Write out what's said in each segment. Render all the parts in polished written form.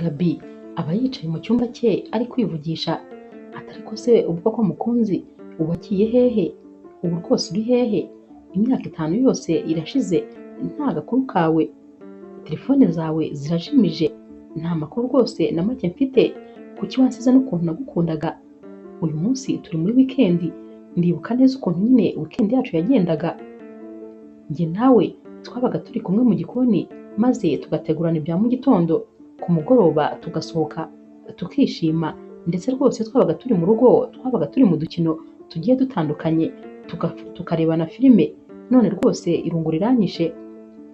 Gaby aba yicaye mu cyumba cye ari kwivugisha ati ariko se ubwo ko mukunzi ubagiye hehe? Ubu rwose uri hehe? Imyaka 5 yose irashize nta gakuru kawe, telefone zawe zirajimije, nta makuru rwose na make mfite, kuki wansize n'ukuntu nagukundaga? Uyu munsi turi muri weekend, ndibuka neza ukuntu nyine weekend yacu yagendaga, njye nawe twabaga turi kumwe mu gikoni maze tugategurana ibya mu gitondo, ku mugoroba tugasohoka tukishima, ndetse rwose twabaga turi mu rugo, twabaga turi mu dukino tugiye dutandukanye, tukarebana filime. None rwose irungu riranyishe.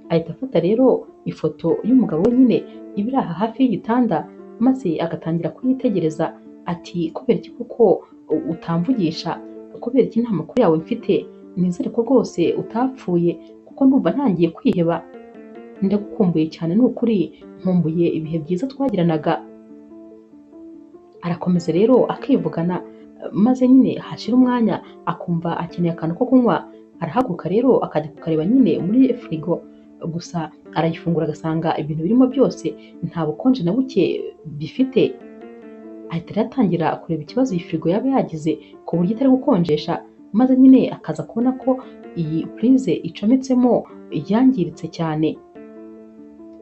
Ahita afata rero ifoto y'umugabo we nyine ibiri aha hafi y'igitanda, maze agatangira kuyitegereza ati kubera iki kuko utamvugisha, kubera iki nta makuru yawe mfite, nizere ko rwose utapfuye kuko ndumva ntangiye kwiheba, ndagukumbuye cyane, ni ukuri nkumbuye ibihe byiza twagiranaga. Arakomeza rero akivugana, maze nyine hashira umwanya akumva akeneye akantu ko kunywa, arahaguruka rero akajya kukareba nyine muri firigo, gusa arayifungura agasanga ibintu birimo byose nta bukonje na buke bifite. Ahita rero atangira kureba ikibazo iyi firigo yaba yagize ku buryo itari gukonjesha, maze nyine akaza kubona ko iyi purize icometsemo yangiritse cyane.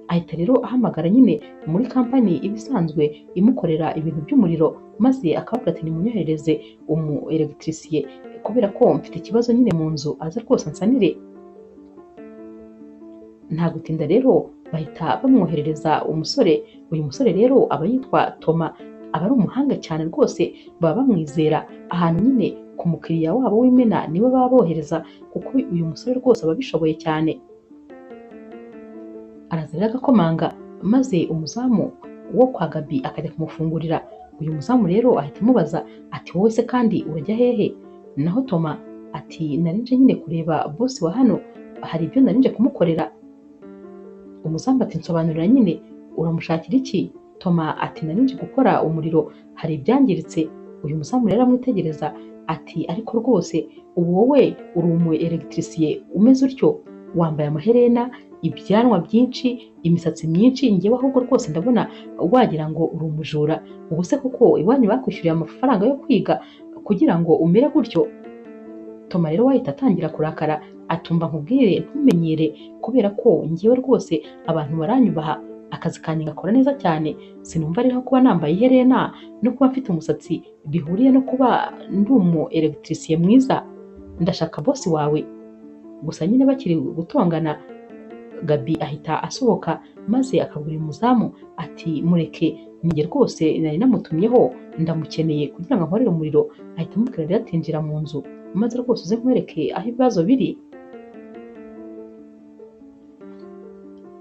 Ahita rero ahamagara nyine muri kampani ibisanzwe imukorera ibintu by'umuriro, maze akavuga ati nimunyohereze umu electriciye kubera ko mfite ikibazo nyine mu nzu, aze rwose ansanire. Nta gutinda rero bahita bamwoherereza umusore. Uyu musore rero aba yitwa Toma, aba ari umuhanga cyane rwose, baba bamwizera ahantu nyine ku mukiriya wabo w'imena niwe baba bohereza, kuko uyu musore rwose aba abishoboye cyane. Araza rero agakomanga, maze umuzamu wo kwa Gaby akajya kumufungurira. Uyu muzamu rero ahita amubaza ati wowe se kandi urajya hehe? Naho Toma ati narinje nyine kureba boss wa hano, hari ibyo narinje kumukorera. Umuzamu ati nsobanurira nyine, uramushakira iki? Toma ati narinje gukora umuriro, hari ibyangiritse. Uyu muzamu rero amwitegereza ati ariko rwose ubu wowe uri umu electriciye umeze utyo, wambaye amaherena, ibyanwa byinshi, imisatsi myinshi, njyewe ahubwo rwose ndabona wagira ngo uri umujura. Ubu se kuko iwanyu bakwishyuriye amafaranga yo kwiga kugira ngo umere gutyo? Toma rero wahita atangira kurakara, atumva nkubwire ntumenyere, kubera ko njyewe rwose abantu baranyubaha, akazi kanjye gakora neza cyane, sinumva rero kuba nambaye iherena no kuba mfite umusatsi bihuriye no kuba ndi umu electriciye mwiza. Ndashaka boss wawe. Gusa nyine bakiri gutongana, Gaby ahita asohoka maze akabwira umuzamu ati mureke, njye rwose nari namutumyeho, ndamukeneye kugira ngo ankorere umuriro. Ahita amubwira rero ati njira mu nzu, maze rwose uze nkwereke aho ibibazo biri.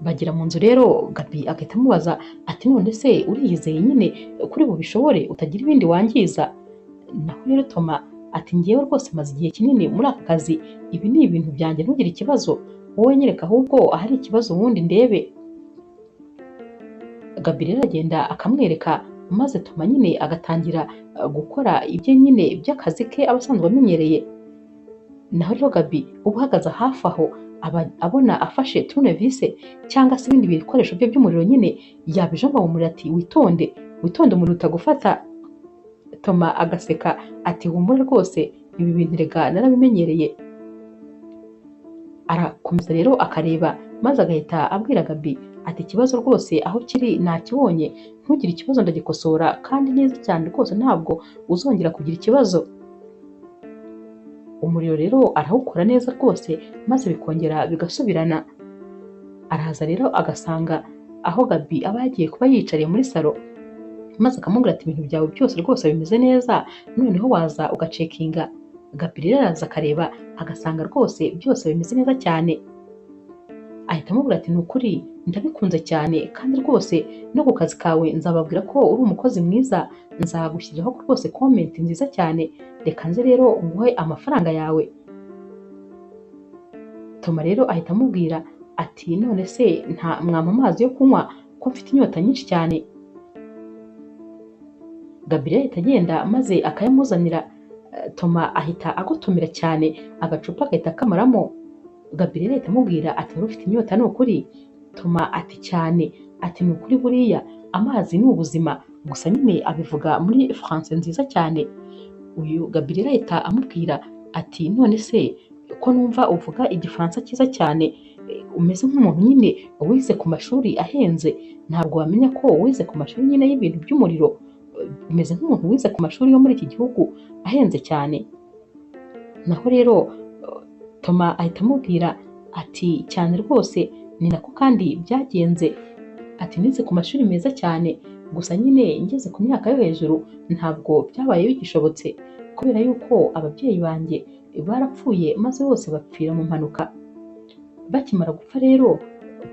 Bagira mu nzu rero, Gaby agahita amubaza ati none se uriyizeye nyine kuri bubishobore utagira ibindi wangiza? Naho rero Toma ati njyewe rwose maze igihe kinini muri aka kazi, ibi ni ibintu byanjye, ntugire ikibazo, wowe nyereka ahubwo ahari ikibazo ubundi ndebe. Gaby rero agenda akamwereka, maze Toma nyine agatangira gukora ibye nyine by'akazi ke aba asanzwe amenyereye. Naho rero Gaby uba uhagaze hafi aho, aba abona afashe turunevise cyangwa se ibindi bikoresho bye by'umuriro nyine, yabijomba mu muriro ati witonde, witonde umuriro utagufata. Toma agaseka ati humura rwose, ibi bintu rega narabimenyereye. Arakomeza rero akareba, maze agahita abwira Gaby ati ikibazo rwose aho kiri nakibonye, ntugire ikibazo ndagikosora kandi neza cyane rwose, ntabwo uzongera kugira ikibazo. Umuriro rero arawukora neza rwose, maze bikongera bigasubirana. Araza rero agasanga aho Gaby aba yagiye kuba yicariye muri salo, maze akamubwira ati ibintu byawe byose rwose bimeze neza, noneho waza ugacekinga. Gaby rero araza akareba agasanga rwose byose bimeze neza cyane. Ahita amubwira ati ni ukuri ndabikunze cyane, kandi rwose no ku kazi kawe nzababwira ko uri umukozi mwiza, nzagushyiriraho rwose comment nziza cyane, reka nze rero nguhe amafaranga yawe. Toma rero ahita amubwira ati none se nta mwampa amazi yo kunywa ko mfite inyota nyinshi cyane? Gaby rero ahita agenda maze akayamuzanira. Toma ahita agotomera cyane, agacupa agahita akamaramo. Gaby ahita amubwira ati wari ufite inyota ni ukuri? Toma ati cyane, ati ni ukuri buriya amazi ni ubuzima, gusa nyine abivuga muri France nziza cyane. Uyu Gaby rero ahita amubwira ati none se ko numva uvuga igifaransa cyiza cyane, umeze nk'umuntu nyine wize ku mashuri ahenze, ntabwo wamenya ko wize ku mashuri nyine y'ibintu by'umuriro, umeze nk'umuntu wize ku mashuri yo muri iki gihugu ahenze cyane. Naho rero Toma ahita amubwira ati cyane rwose ni nako kandi byagenze, ati nize ku mashuri meza cyane, gusa nyine ngeze ku myaka yo hejuru ntabwo byabaye bigishobotse kubera yuko ababyeyi banjye barapfuye maze bose bapfira mu mpanuka. Bakimara gupfa rero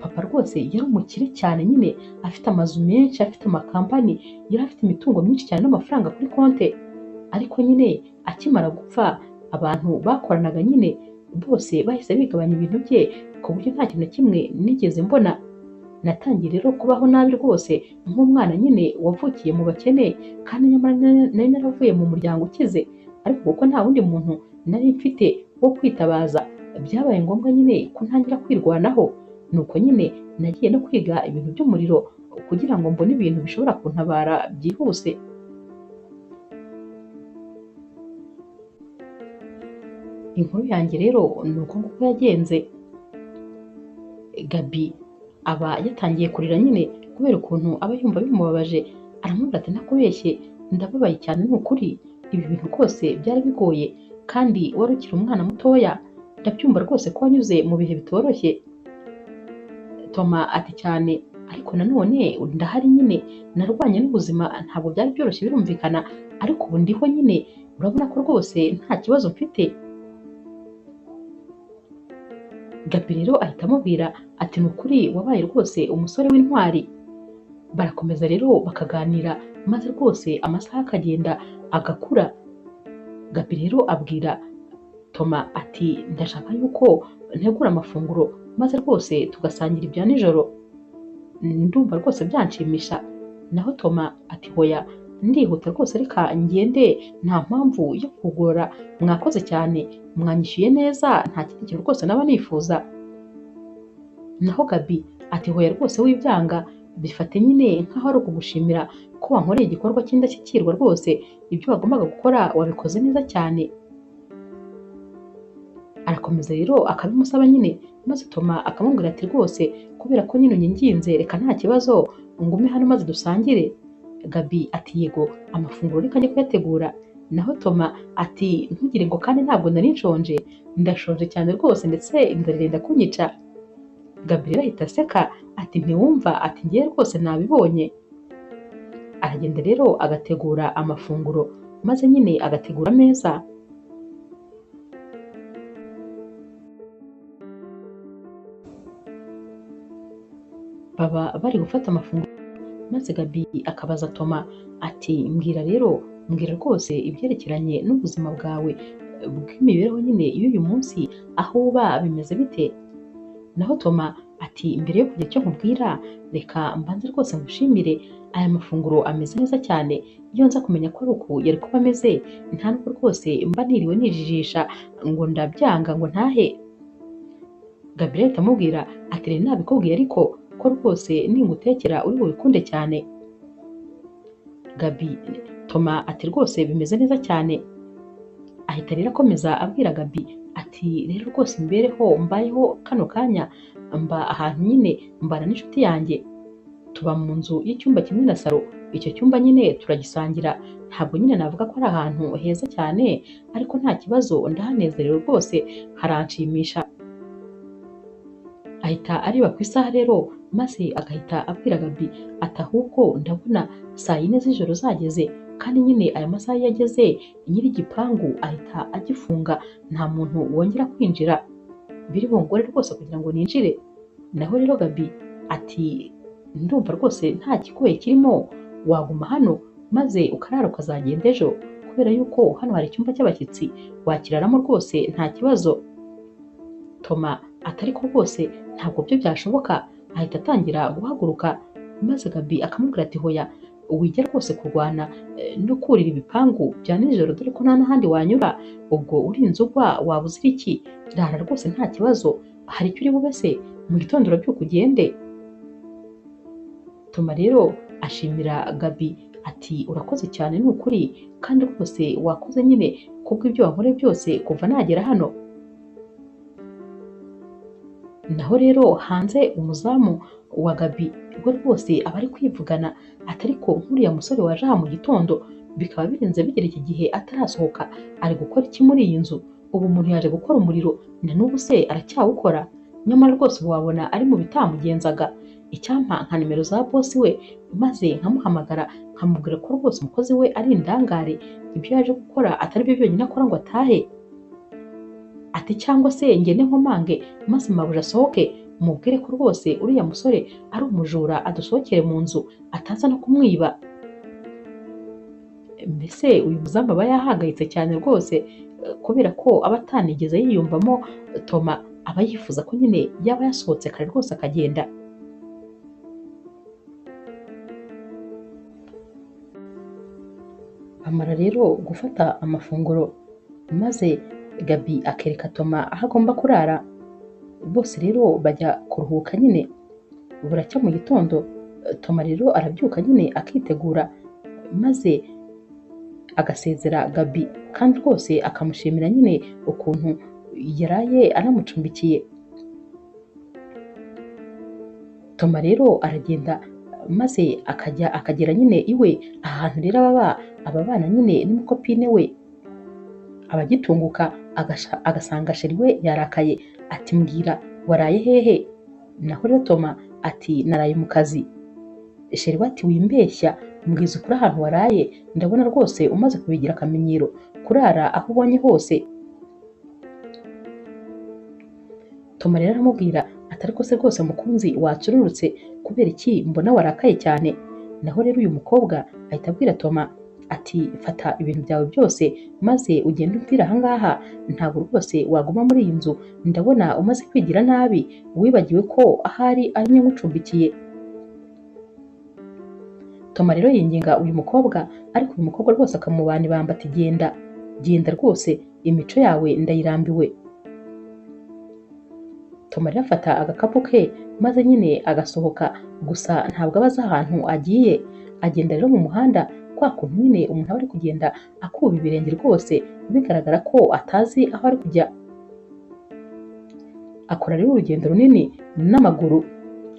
papa rwose yari umukire cyane nyine, afite amazu menshi, afite amakampani, yari afite imitungo myinshi cyane n'amafaranga kuri konte, ariko nyine akimara gupfa abantu bakoranaga nyine bose bahise bigabanya ibintu bye ku buryo nta kintu na kimwe nigeze mbona. Natangiye rero kubaho nabi rwose nk'umwana nyine wavukiye mu bakene, kandi nyamara nari naravuye mu muryango ukize, ariko kuko nta wundi muntu nari mfite wo kwitabaza, byabaye ngombwa nyine ko ntangira kwirwanaho. Nuko nyine nagiye no kwiga ibintu by'umuriro kugira ngo mbone ibintu bishobora kuntabara byihuse. Inkuru yanjye rero ni uko nguko yagenze. Gaby aba yatangiye kurira nyine kubera ukuntu aba yumva bimubabaje, aramubwira ati ntakubeshye ndababaye cyane, ni ukuri ibi bintu rwose byari bigoye, kandi wari ukiri umwana mutoya, ndabyumva rwose ko wanyuze mu bihe bitoroshye. Toma ati cyane, ariko nanone ndahari nyine, narwanye n'ubuzima, ntabwo byari byoroshye birumvikana, ariko ubu ndiho nyine, urabona ko rwose nta kibazo mfite. Gaby rero ahita amubwira ati ni ukuri wabaye rwose umusore w'intwari. Barakomeza rero bakaganira maze rwose amasaha akagenda agakura. Gaby rero abwira Toma ati ndashaka yuko ntegura amafunguro maze rwose tugasangira ibya nijoro, ndumva rwose byanshimisha. Naho Toma ati hoya ndihuta rwose, reka ngende, nta mpamvu yo kugora, mwakoze cyane, mwanyishyuye neza, nta kindi kintu rwose naba nifuza. Naho Gaby ati hoya rwose wibyanga, bifate nyine nk'aho ari ukugushimira ko wankoreye igikorwa cy'indashyikirwa, rwose ibyo wagombaga gukora wabikoze neza cyane. Arakomeza rero akabimusaba nyine, maze Toma akamubwira ati rwose kubera ko nyine unyinginze, reka nta kibazo ngume hano maze dusangire. Gaby ati yego, amafunguro reka njye kuyategura. Naho Toma ati ntugire ngo kandi ntabwo nari nshonje, ndashonje cyane rwose ndetse inzara irenda kunyica. Gaby rero ahita aseka ati ntiwumva, ati ngiye rwose nabibonye. Aragenda rero agategura amafunguro, maze nyine agategura ameza. Baba bari gufata amafunguro, maze Gaby akabaza Toma ati mbwira rwose ibyerekeranye n'ubuzima bwawe bw'imibereho nyine y'uyu munsi, aho uba bimeze bite? Naho Toma ati mbere yo kugira icyo nkubwira, reka mbanze rwose ngushimire, aya mafunguro ameze neza cyane, iyo nza kumenya ko ari uku yari kuba ameze, nta nubwo rwose mba niriwe nijijisha ngo ndabyanga ngo ntahe. Gaby rero ahita amubwira ati rero nabikubwiye ariko ko rwose ningutekera uri bubikunde cyane. Toma ati rwose bimeze neza cyane. Ahita rero akomeza abwira Gaby ati rero rwose imbereho mbayeho kano kanya, mba ahantu nyine mbana n'inshuti yanjye, tuba mu nzu y'icyumba kimwe na salo, icyo cyumba nyine turagisangira, ntabwo nyine navuga ko ari ahantu heza cyane, ariko nta kibazo ndahanezerewe rwose, haranshimisha. Ahita areba ku isaha rero, maze agahita abwira Gaby ati ahubwo ndabona saa yine z'ijoro zageze, kandi nyine aya masaha iyo ageze nyir'igipangu ahita agifunga, nta muntu wongera kwinjira, biri bungore rwose kugira ngo ninjire. Naho rero Gaby ati ndumva rwose nta kigoye kirimo, waguma hano maze ukarara ukazagenda ejo, kubera yuko hano hari icyumba cy'abashyitsi, wakiraramo rwose nta kibazo. Toma ati ariko rwose ntabwo byo byashoboka, ahita atangira guhaguruka, maze Gaby akamubwira ati hoya wijya rwose kurwana no kurira ibipangu bya nijoro, dore ko nta n'ahandi wanyura, ubwo urinze ugwa waba uzira iki? Rara rwose nta kibazo, hari icyo uri bube se, mu gitondo urabyuka ugende. Toma rero ashimira Gaby ati urakoze cyane ni ukuri kandi rwose wakoze nyine kubw'ibyo wankoreye byose kuva nagera hano. Naho rero hanze umuzamu wa Gaby we rwose aba ari kwivugana ati ariko nk'uriya musore waje aha mu gitondo bikaba birenze bigera iki gihe atarasohoka ari gukora iki muri iyi nzu? Ubu umuntu yaje gukora umuriro na n'ubu se aracyawukora? Nyamara rwose ubu wabona ari mu bitamugenzaga. Icyampa nka nimero za bosi we maze nkamuhamagara nkamubwira ko rwose umukozi we ari indangare, ibyo yaje gukora atari byo byonyine akora ngo atahe. Ati cyangwa se ngende nkomange maze mabuja asohoke mubwire ko rwose uriya musore ari umujura adusohokere mu nzu ataza no kumwiba. Mbese uyu muzamu aba yahangayitse cyane rwose kubera ko aba atanigeze yiyumvamo Toma, aba yifuza ko nyine yaba yasohotse kare rwose akagenda. Bamara rero gufata amafunguro maze Gaby akereka Toma aho agomba kurara. Bose rero bajya kuruhuka nyine. Buracya mu gitondo Toma rero arabyuka nyine akitegura maze agasezera Gaby kandi rwose akamushimira nyine ukuntu yaraye anamucumbikiye. Toma rero aragenda maze akagera nyine iwe ahantu rero aba bana nyine n'umukopine we. Abagitunguka agasanga sheri we yarakaye ati mbwira waraye hehe? Naho rero Toma ati naraye mu kazi. Sheri we ati wimbeshya mbwiza ukuri ahantu waraye, ndabona rwose umaze kubigira akamenyero kurara aho ubonye hose. Toma rero aramubwira ati ariko se rwose mukunzi wacururutse kubera iki mbona warakaye cyane? Naho rero uyu mukobwa ahita abwira Toma ati fata ibintu byawe byose maze ugende umvira aha ngaha, ntabwo rwose waguma muri iyi nzu, ndabona umaze kwigira nabi wibagiwe ko ahari ari njye ngucumbikiye. Toma rero yinginga uyu mukobwa ariko uyu mukobwa rwose akamubana ibamba ati genda rwose imico yawe ndayirambiwe. Toma rero afata agakapu ke maze nyine agasohoka, gusa ntabwo aba azi ahantu agiye. Agenda rero mu muhanda kwa kuntu nyine umuntu aba ari kugenda akuba ibirenge rwose bigaragara ko atazi aho ari kujya. Akora rero urugendo runini n'amaguru.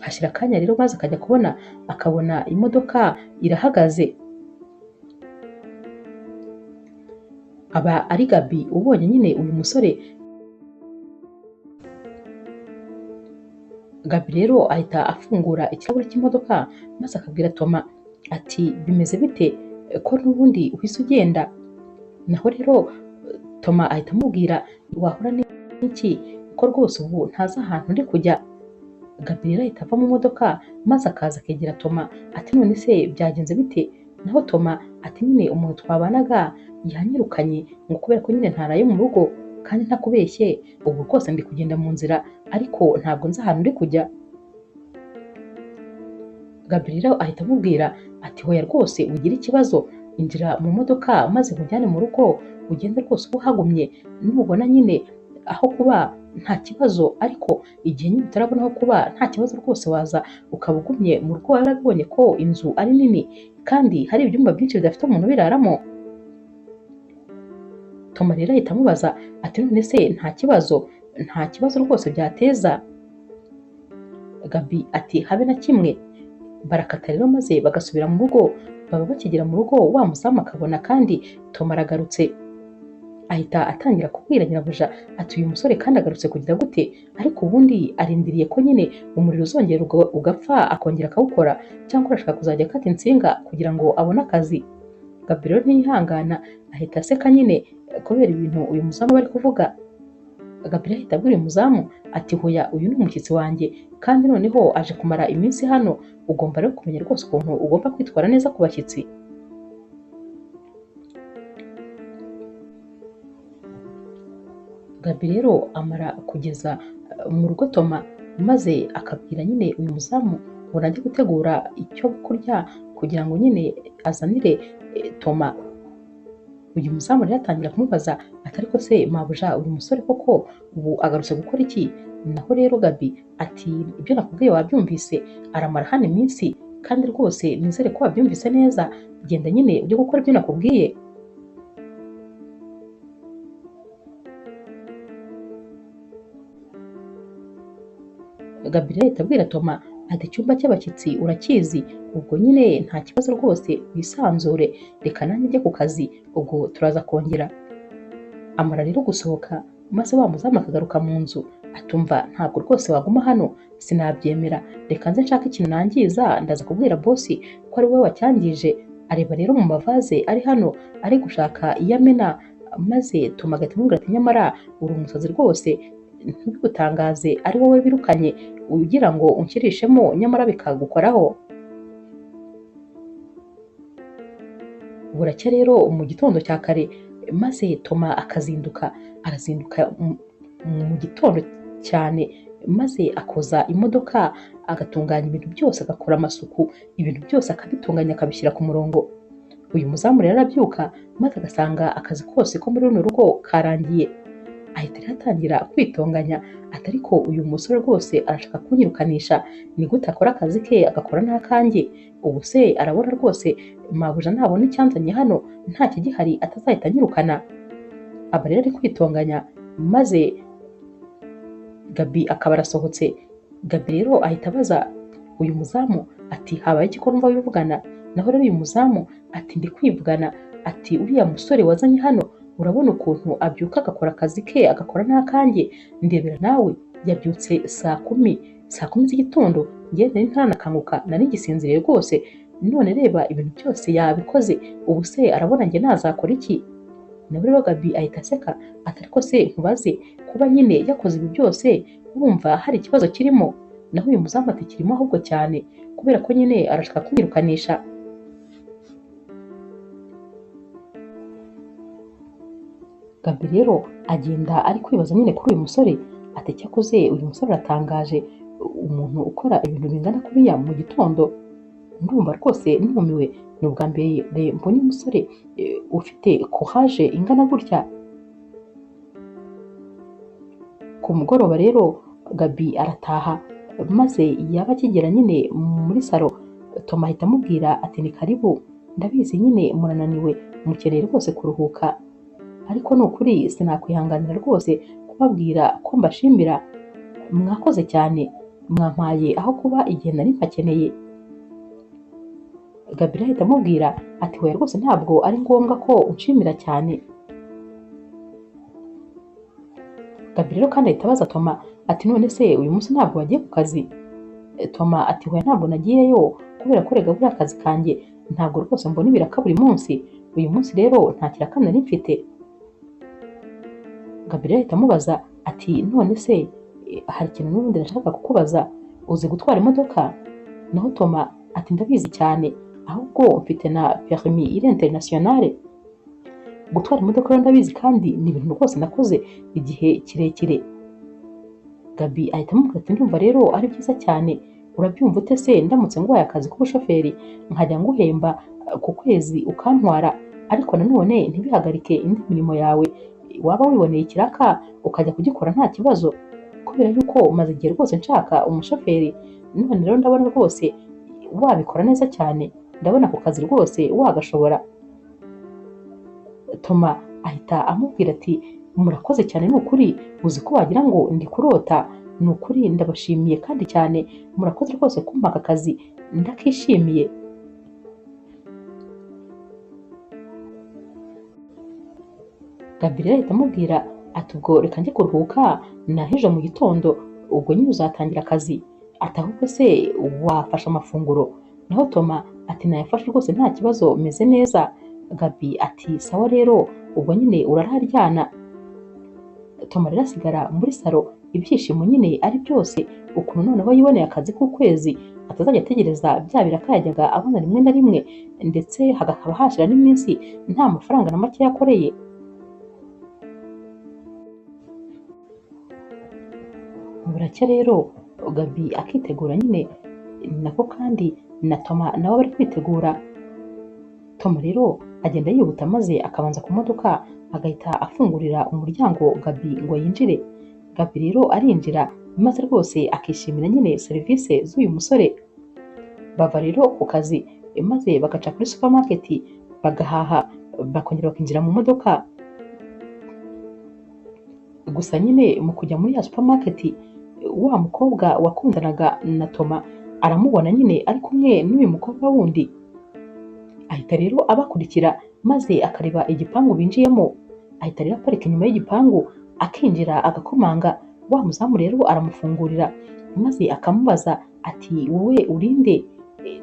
Hashira akanya rero maze akajya kubona akabona imodoka irahagaze. Aba ari Gaby ubonye nyine uyu musore. Gaby rero ahita afungura ikirahure cy'imodoka maze akabwira Toma ati bimeze bite ko n'ubundi uhise ugenda? Naho rero Toma ahita amubwira wahora n'iki ko rwose ubu ntazi ahantu ndi kujya. Gaby rero ahita ava mu modoka maze akaza akegera Toma ati none se byagenze bite? Naho Toma ati nyine umuntu twabanaga yanyirukanye ngo kubera ko nyine ntaraye mu rugo kandi ntakubeshye ubu rwose ndi kugenda mu nzira ariko ntabwo nzi ahantu ndi kujya. Gaby rero ahita amubwira ati hoya rwose ugira ikibazo injira mu modoka maze nkujyane mu rugo ugende rwose uba uhagumye, nubona nyine aho kuba nta kibazo, ariko igihe nyine utarabona aho kuba nta kibazo rwose waza ukaba ugumye mu rugo. Warabibonye ko inzu ari nini kandi hari ibyumba byinshi bidafite umuntu ubiraramo. Toma rero ahita amubaza ati none se nta kibazo rwose byateza? Gaby ati habe na kimwe. Barakata rero maze bagasubira mu rugo. Baba bakigera mu rugo wa muzamu akabona kandi Toma aragarutse. Ahita atangira kubwira nyirabuja ati uyu musore kandi agarutse kugira gute? Ariko ubundi arindiriye ko nyine umuriro uzongera ugapfa akongera akawukora, cyangwa arashaka kuzajya akata insinga kugira ngo abone akazi? Gaby rero ntiyihangana ahita aseka nyine kubera ibintu uyu muzamu bari kuvuga. Gaby ahita abwira uyu muzamu ati hoya uyu ni umushyitsi wanjye kandi noneho aje kumara iminsi hano, ugomba rero kumenya rwose ukuntu ugomba kwitwara neza ku bashyitsi. Gaby rero amara kugeza mu rugo Toma maze akabwira nyine uyu muzamu ngo najye gutegura icyo kurya kugira ngo nyine azanire Toma. Uyu muzamu rero atangira kumubaza ati ariko se mabuja uyu musore koko ubu agarutse gukora iki? Naho rero Gaby ati ibyo nakubwiye wabyumvise, aramara hano iminsi kandi rwose nizere ko wabyumvise neza, genda nyine ujye gukora ibyo nakubwiye. Gabriel ahita abwira Toma ati icyumba cy'abashyitsi urakizi, ubwo nyine nta kibazo rwose wisanzure, reka nanjye njye ku kazi, ubwo turaza kongera. Amara rero gusohoka maze wa muzamu akagaruka mu nzu, atumva ntabwo rwose waguma hano, sinabyemera, reka nze nshaka ikintu nangiza ndaza kubwira bosi ko ari wowe wacyangije. Areba rero mu mavaze ari hano ari gushaka iyo amena, maze Toma agahita amubwira ati nyamara uri umusazi rwose, ntibigutangaze ari wowe birukanye ugira ngo unshyirishemo nyamara bikagukoraho. Buracya rero mu gitondo cya kare maze Toma arazinduka mu gitondo cyane, maze akoza imodoka, agatunganya ibintu byose, agakora amasuku, ibintu byose akabitunganya akabishyira ku murongo. Uyu muzamu rero arabyuka maze agasanga akazi kose ko muri runo rugo karangiye, ahita rero atangira kwitonganya ati ariko uyu musore rwose arashaka kunyirukanisha, ni gute akora akazi ke agakora n'akanjye? Ubu se arabona rwose mabuja ntabona icyanzanye hano nta kigihari atazahita anyirukana? Aba rero ari kwitonganya, maze Gabi akaba arasohotse. Gabi rero ahita abaza uyu muzamu ati habaye iki ko numva bivugana? Naho rero uyu muzamu ati ndi kwivugana, ati uriya musore wazanye hano urabona ukuntu abyuka agakora akazi ke agakora n'akanjye, ndebera nawe yabyutse saa kumi z'igitondo, njye nari ntaranakanguka, nari ngisinziriye rwose, none reba ibintu byose yabikoze, ubu se arabona njye nazakora iki? Nawe rero Gabi ahita aseka ati ariko se nkubaze, kuba nyine yakoze ibi byose wumva hari ikibazo kirimo? Naho uyu muzamu ati kirimo ahubwo cyane, kubera ko nyine arashaka kunyirukanisha. Gabi rero agenda ari kwibaza nyine kuri uyu musore, ati cyakoze uyu musore aratangaje, umuntu ukora ibintu bingana kuriya mu gitondo, ndumva rwose numiwe, ni ubwa mbere mbonye umusore ufite courage ingana gutya. Ku mugoroba rero Gabi arataha, maze yaba akigera nyine muri salo, Toma ahita amubwira ati ni karibu, ndabizi nyine murananiwe mukeneye rwose kuruhuka, ariko ni ukuri sinakwihanganira rwose kubabwira ko mbashimira, mwakoze cyane, mwampaye aho kuba igihe nari mpakeneye. Gabriel ahita amubwira ati hoya rwose ntabwo ari ngombwa ko unshimira cyane. Gabriel kandi ahita abaza Toma ati none se uyu munsi ntabwo wagiye ku kazi? Toma ati hoya ntabwo nagiyeyo, kubera ko rega buriya akazi kanjye ntabwo rwose mbona ibiraka buri munsi, uyu munsi rero nta kiraka nari mfite. Gabriel ahita amubaza ati none se hari ikintu n'ubundi nashaka kukubaza, uzi gutwara imodoka? Naho Toma ati ndabizi cyane, ahubwo mfite na permis iri internationale. Gutwara imodoka rero ndabizi kandi ni ibintu rwose nakoze igihe kirekire. Gabi ahita amubwira ati ndumva rero ari byiza cyane, urabyumva ute se ndamutse nguhaye akazi k'ubushoferi nkajya nguhemba ku kwezi ukantwara, ariko nanone ntibihagarike indi mirimo yawe, waba wiboneye ikiraka ukajya kugikora nta kibazo, kubera yuko maze igihe rwose nshaka umushoferi, none rero ndabona rwose wabikora neza cyane, ndabona ako kazi rwose wagashobora. Toma ahita amubwira ati murakoze cyane, ni ukuri uzi ko wagira ngo ndi kurota, ni ukuri ndabashimiye kandi cyane, murakoze rwose kumpa aka kazi ndakishimiye. Gabriel ahita amubwira ati ubwo reka njye kuruhuka, nahejo mu gitondo ubwo nyine uzatangira akazi, ati ahubwo se wafashe amafunguro? Naho Toma ati nayafashe rwose nta kibazo meze neza. Gabi ati sawa rero ubwo nyine urararyana. Toma rero asigara muri salo, ibyishimo nyine ari byose, ukuntu noneho yiboneye akazi k'ukwezi atazajya ategereza bya biraka yajyaga abona rimwe na rimwe, ndetse hagakaba hashira n'iminsi nta mafaranga na make yakoreye. Buracya rero Gabi akitegura nyine, nako kandi na Toma nawe bari kwitegura. Toma rero agenda yihuta maze akabanza ku modoka, agahita afungurira umuryango Gabi ngo yinjire. Gabi rero arinjira maze rwose akishimira nyine serivisi z'uyu musore. bava rero ku kazi maze bagaca kuri supermarket bagahaha bakongera bakinjira mu modoka. Gusa nyine mu kujya muri ya supermarket wa mukobwa wakundanaga na Toma aramubona nyine ari kumwe n'uyu mukobwa wundi, ahita rero abakurikira maze akareba igipangu binjiyemo, ahita rero aparika inyuma y'igipangu akinjira agakomanga. Wa muzamu rero aramufungurira maze akamubaza ati wowe urinde?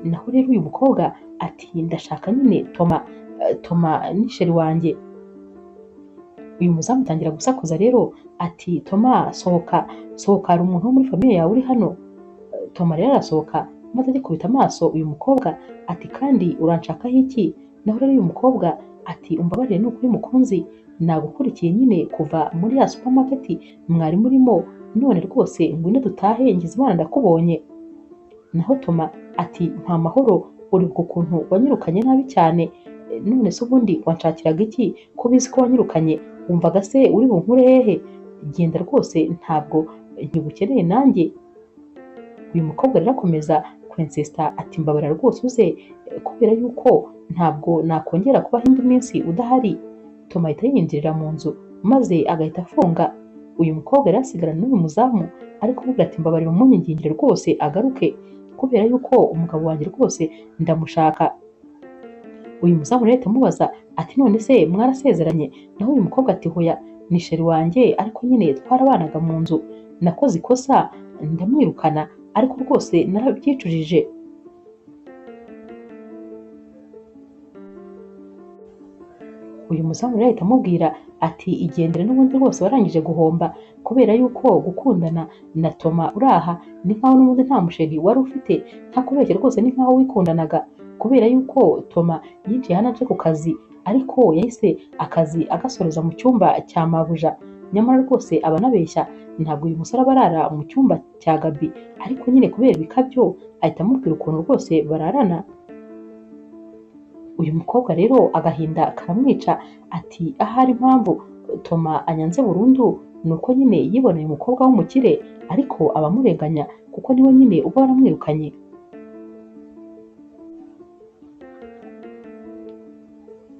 Naho rero uyu mukobwa ati ndashaka nyine Toma, Toma ni sheri wanjye. Uyu muzamu atangira gusakuza rero ati Toma sohoka, sohoka, hari umuntu wo muri famiye yawe uri hano. Toma rero arasohoka maze agikubita amaso uyu mukobwa ati kandi uranshakaho iki? Naho rero uyu mukobwa ati umbabarire ni ukuri mukunzi, nagukurikiye nyine kuva muri ya supermarket mwari murimo, none rwose ngwino dutahe ngize Imana ndakubonye. Naho Toma ati nta mahoro, uribuka ukuntu wanyirukanye nabi cyane, none se ubundi wanshakiraga iki ko bizi ko wanyirukanye? Wumvaga se uri bunkure hehe? Genda rwose ntabwo nkigukeneye nanjye. Uyu mukobwa rero akomeza kwensista ati mbabarira rwose uze, kubera yuko ntabwo nakongera kubaho indi minsi udahari. Toma ahita yinjirira mu nzu maze agahita afunga. Uyu mukobwa rero asigarana n'uyu muzamu ariko kumubwira ati mbabarira umunyingingire rwose agaruke, kubera yuko umugabo wanjye rwose ndamushaka. Uyu muzamu rero ahita amubaza ati none se mwarasezeranye? Naho uyu mukobwa ati hoya, ni sheri wanjye ariko nyine twarabanaga mu nzu, nakoze ikosa ndamwirukana ariko rwose narabyicujije. Uyu muzamu rero ahita amubwira ati igendere n'ubundi rwose warangije guhomba, kubera yuko gukundana na Toma uraha ni nkaho n'ubundi nta musheri wari ufite, nta kubeshya rwose ni nkaho wikundanaga, kubera yuko Toma yinjiye hano aje ku kazi ariko yahise akazi agasoreza mu cyumba cya mabuja. Nyamara rwose aba anabeshya, ntabwo uyu musore aba arara mu cyumba cya Gaby, ariko nyine kubera ibikabyo ahita amubwira ukuntu rwose bararana. Uyu mukobwa rero agahinda karamwica ati ahari impamvu Toma anyanze burundu ni uko nyine yiboneye umukobwa w'umukire, ariko abamurenganya kuko niwe nyine uba waramwirukanye.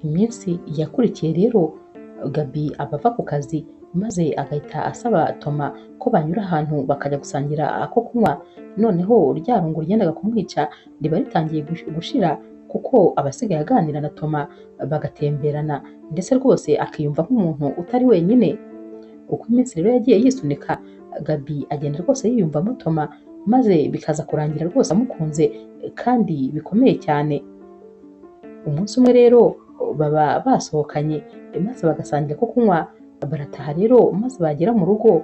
Iminsi yakurikiye rero Gaby abava ku kazi maze agahita asaba Toma ko banyura ahantu bakajya gusangira ako kunywa. Noneho rya rungu ryendaga kumwica riba ritangiye gushira, kuko abasigaye aganira na Toma bagatemberana ndetse rwose akiyumva nk'umuntu utari wenyine. Uko iminsi rero yagiye yisunika, Gaby agenda rwose yiyumvamo Toma maze bikaza kurangira rwose amukunze kandi bikomeye cyane. Umunsi umwe rero baba basohokanye maze bagasangira ko kunywa, barataha rero maze bagera mu rugo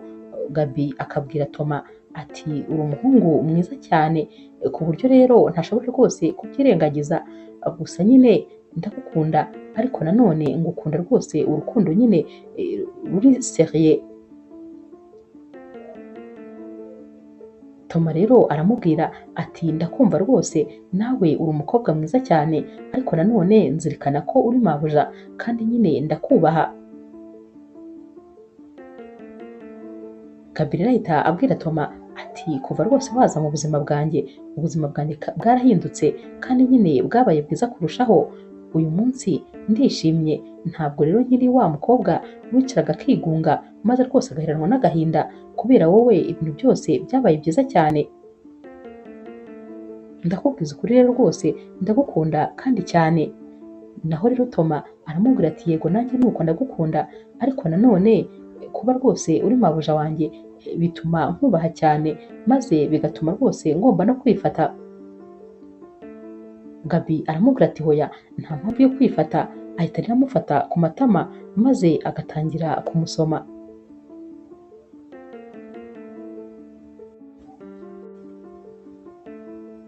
Gaby akabwira Toma ati uri umuhungu mwiza cyane ku buryo rero ntashobora rwose kubyirengagiza, gusa nyine ndagukunda ariko nanone ngukunda rwose urukundo nyine ruri seriye. Toma rero aramubwira ati ndakumva rwose, nawe uri umukobwa mwiza cyane ariko nanone nzirikana ko uri mabuja kandi nyine ndakubaha. Gaby rero ahita abwira Toma ati kuva rwose waza mu buzima bwanjye, ubuzima bwanjye bwarahindutse kandi nyine bwabaye bwiza kurushaho. Uyu munsi ndishimye, ntabwo rero nkiri wa mukobwa wicaraga akigunga maze rwose agaheranwa n'agahinda, kubera wowe ibintu byose byabaye byiza cyane. Ndakubwiza ukuri rero rwose ndagukunda kandi cyane. Naho rero Toma aramubwira ati yego nanjye nuko ndagukunda, ariko nanone kuba rwose uri mabuja wanjye bituma nkubaha cyane maze bigatuma rwose ngomba no kwifata. Gaby aramubwira ati hoya nta mpamvu yo kwifata, ahita rero amufata ku matama maze agatangira kumusoma.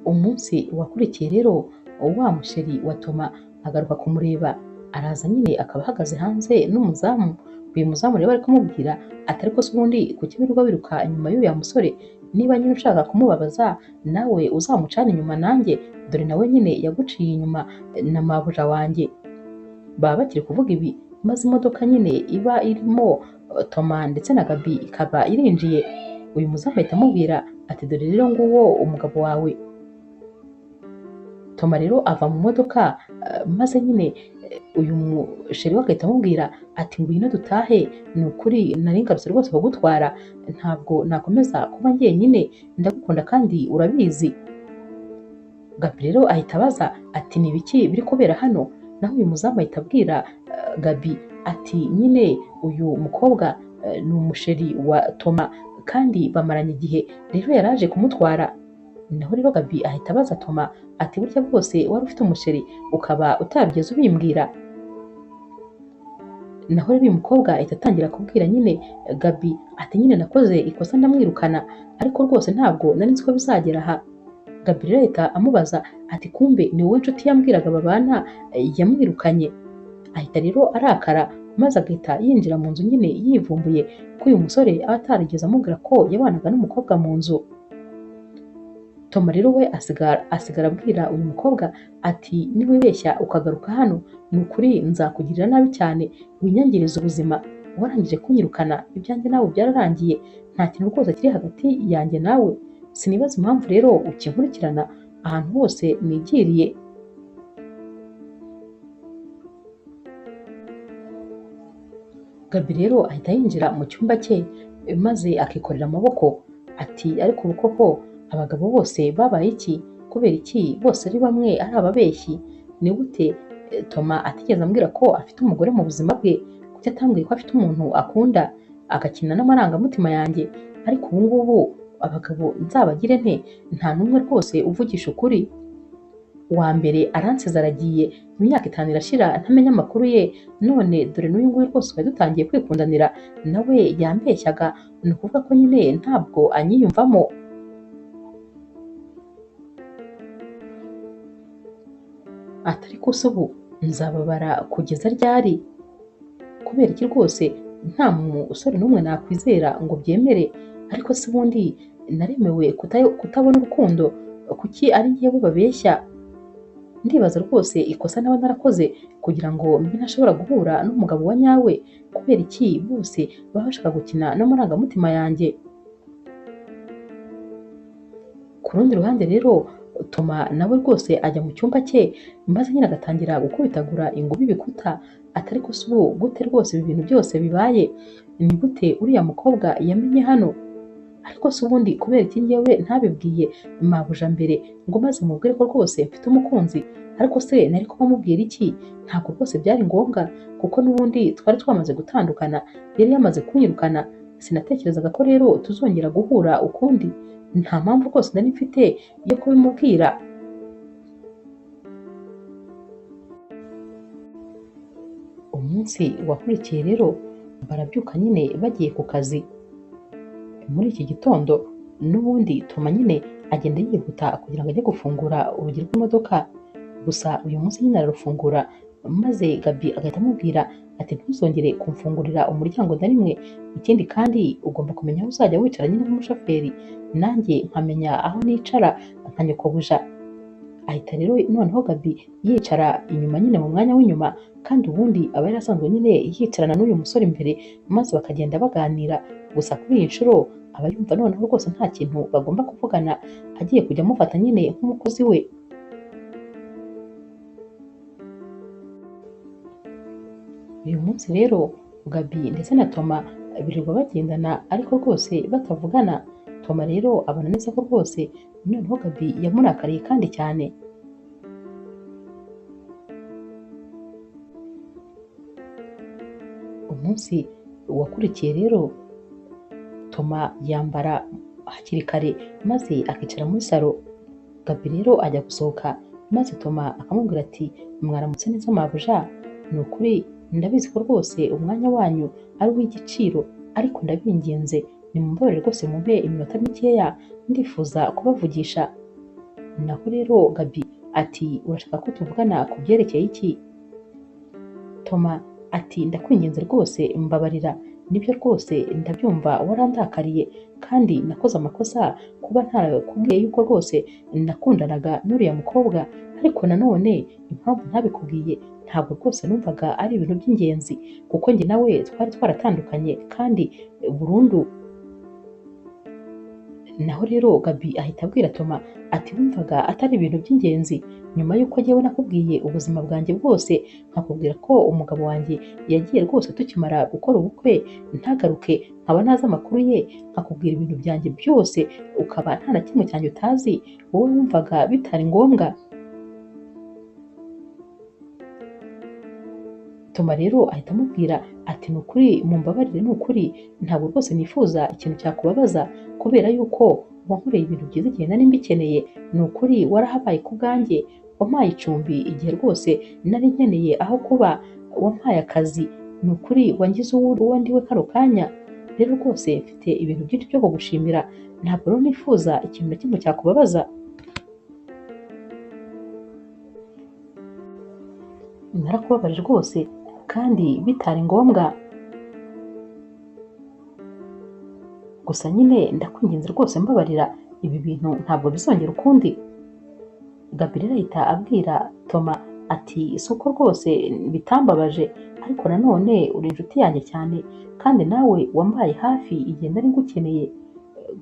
Umunsi wakurikiye rero wa musheri wa Toma agaruka kumureba, araza nyine akaba ahagaze hanze n'umuzamu. Uyu muzamu rero ari kumubwira ati ariko se ubundi kuki birirwa biruka inyuma y'uyu musore? Niba nyine ushaka kumubabaza nawe uzamucane inyuma nanjye, dore nawe nyine yaguciye inyuma na mabuja wanjye. Baba bakiri kuvuga ibi maze imodoka nyine iba irimo Toma ndetse na Gaby ikaba irinjiye. Uyu muzamu ahita amubwira ati dore rero nguwo umugabo wawe. Toma rero ava mu modoka maze nyine uyu musheri we agahita amubwira ati ngwino dutahe, ni ukuri nari ngarutse rwose kugutwara, ntabwo nakomeza kuba njyenyine, ndagukunda kandi urabizi. Gaby rero ahita abaza ati ni ibiki biri kubera hano, naho uyu muzamu ahita abwira Gaby ati nyine uyu mukobwa ni umusheri wa Toma kandi bamaranye igihe, rero yari aje kumutwara. Naho rero Gaby ahita abaza Toma ati burya bwose wari ufite umusheri ukaba utarigeze ubimbwira? Naho rero uyu mukobwa ahita atangira kubwira nyine Gaby ati nyine nakoze ikosa ndamwirukana, ariko rwose ntabwo nari nzi ko bizagera aha. Gaby rero ahita amubaza ati kumbe ni wowe nshuti yambwiraga babana yamwirukanye? Ahita rero arakara maze agahita yinjira mu nzu nyine yivumbuye ko uyu musore aba atarigeze amubwira ko yabanaga n'umukobwa mu nzu. Toma rero we asigara abwira uyu mukobwa ati niwibeshya ukagaruka hano, ni ukuri nzakugirira nabi cyane, winyangiriza ubuzima, warangije kunyirukana, ibyanjye nawe byararangiye, nta kintu rwose kiri hagati yanjye nawe, sinibaza impamvu rero ukinkurikirana ahantu hose nigiriye. Gaby rero ahita yinjira mu cyumba cye maze akikorera amaboko ati ariko ubu koko abagabo bose babaye iki? Kubera iki bose ari bamwe ari ababeshyi? Ni gute Toma atigeze ambwira ko afite umugore mu buzima bwe? Kuki atambwiye ko afite umuntu akunda agakina n'amarangamutima yanjye? Ariko ubu ngubu abagabo nzabagire nte? Nta n'umwe rwose uvugisha ukuri. Uwa mbere aransize aragiye, imyaka 5 irashira ntamenya amakuru ye, none dore n'uyu nguyu rwose twari dutangiye kwikundanira, nawe yambeshyaga, ni ukuvuga ko nyine ntabwo anyiyumvamo. Ati ariko se ubu nzababara kugeza ryari? Kubera iki rwose nta musore n'umwe nakwizera ngo byemere? Ariko se ubundi naremewe kutabona urukundo? Kuki ari njyewe babeshya? Ndibaza rwose ikosa naba narakoze kugira ngo mbe ntashobora guhura n'umugabo wa nyawe. Kubera iki bose baba bashaka gukina n'amarangamutima yanjye? Ku rundi ruhande rero Toma nawe rwose ajya mu cyumba cye maze nyine agatangira gukubitagura ingumi ibikuta. Ati ariko se ubu gute rwose ibi bintu byose bibaye? Ni gute uriya mukobwa yamenye hano? Ariko se ubundi kubera iki njyewe ntabibwiye mabuja mbere ngo maze mubwire ko rwose mfite umukunzi? Ariko se nari kuba mubwira iki? Ntabwo rwose byari ngombwa kuko n'ubundi twari twamaze gutandukana, yari yamaze kunyirukana, sinatekerezaga ko rero tuzongera guhura ukundi. Nta mpamvu rwose nari mfite yo kubimubwira. Umunsi wakurikiye rero barabyuka nyine bagiye ku kazi. Muri iki gitondo n'ubundi Toma nyine agenda yihuta kugira ngo ajye gufungura urugi rw'imodoka, gusa uyu munsi nyine ararufungura maze Gaby agahita amubwira ati ntuzongere kumfungurira umuryango na rimwe, ikindi kandi ugomba kumenya aho uzajya wicara nyine nk'umushoferi, nanjye nkamenya aho nicara nka nyokobuja. Ahita rero noneho Gaby yicara inyuma nyine mu mwanya w'inyuma, kandi ubundi aba yarasanzwe nyine yicarana n'uyu musore imbere maze bakagenda baganira, gusa kuri iyi nshuro aba yumva noneho rwose nta kintu bagomba kuvugana, agiye kujya amufata nyine nk'umukozi we. Uyu munsi rero Gaby ndetse na Toma birirwa bagendana ariko rwose batavugana. Toma rero abona neza ko rwose noneho Gaby yamurakariye kandi cyane. Umunsi wakurikiye rero Toma yambara hakiri kare maze akicara muri salo. Gaby rero ajya gusohoka maze Toma akamubwira ati mwaramutse neza mabuja, ni ukuri ndabizi ko rwose umwanya wanyu ari uw'igiciro, ariko ndabinginze nimumbabarire rwose mumpe iminota mikeya ndifuza kubavugisha. Naho rero Gaby ati urashaka ko tuvugana ku byerekeye iki? Toma ati ndakwinginze rwose mbabarira, nibyo rwose ndabyumva warandakariye kandi nakoze amakosa kuba ntarakubwiye yuko rwose nakundanaga n'uriya mukobwa, ariko nanone impamvu ntabikubwiye ntabwo rwose numvaga ari ibintu by'ingenzi kuko njye nawe twari twaratandukanye kandi burundu. naho rero Gaby ahita abwira Toma ati wumvaga atari ibintu by'ingenzi nyuma y'uko jyewe nakubwiye ubuzima bwanjye bwose nkakubwira ko umugabo wanjye yagiye rwose tukimara gukora ubukwe ntagaruke nkaba ntazi amakuru ye nkakubwira ibintu byanjye byose ukaba nta na kimwe cyanjye utazi wowe wumvaga bitari ngombwa. Toma rero ahita amubwira ati ni ukuri mumbabarire, ni ukuri ntabwo rwose nifuza ikintu cyakubabaza kubera yuko wankoreye ibintu byiza igihe nari mbikeneye, ni ukuri warahabaye ku bwanjye, wampaye icumbi igihe rwose nari nkeneye aho kuba, wampaye akazi, ni ukuri wangize uwo ndiwe kano kanya, rero rwose mfite ibintu byinshi byo kugushimira, ntabwo rero nifuza ikintu na kimwe cyakubabaza. Narakubabaje rwose kandi bitari ngombwa, gusa nyine ndakwinginze rwose mbabarira, ibi bintu ntabwo bizongera ukundi. Gaby rero ahita abwira Toma ati si uko rwose bitambabaje ariko nanone uri inshuti yanjye cyane kandi nawe wambaye hafi igihe nari ngukeneye,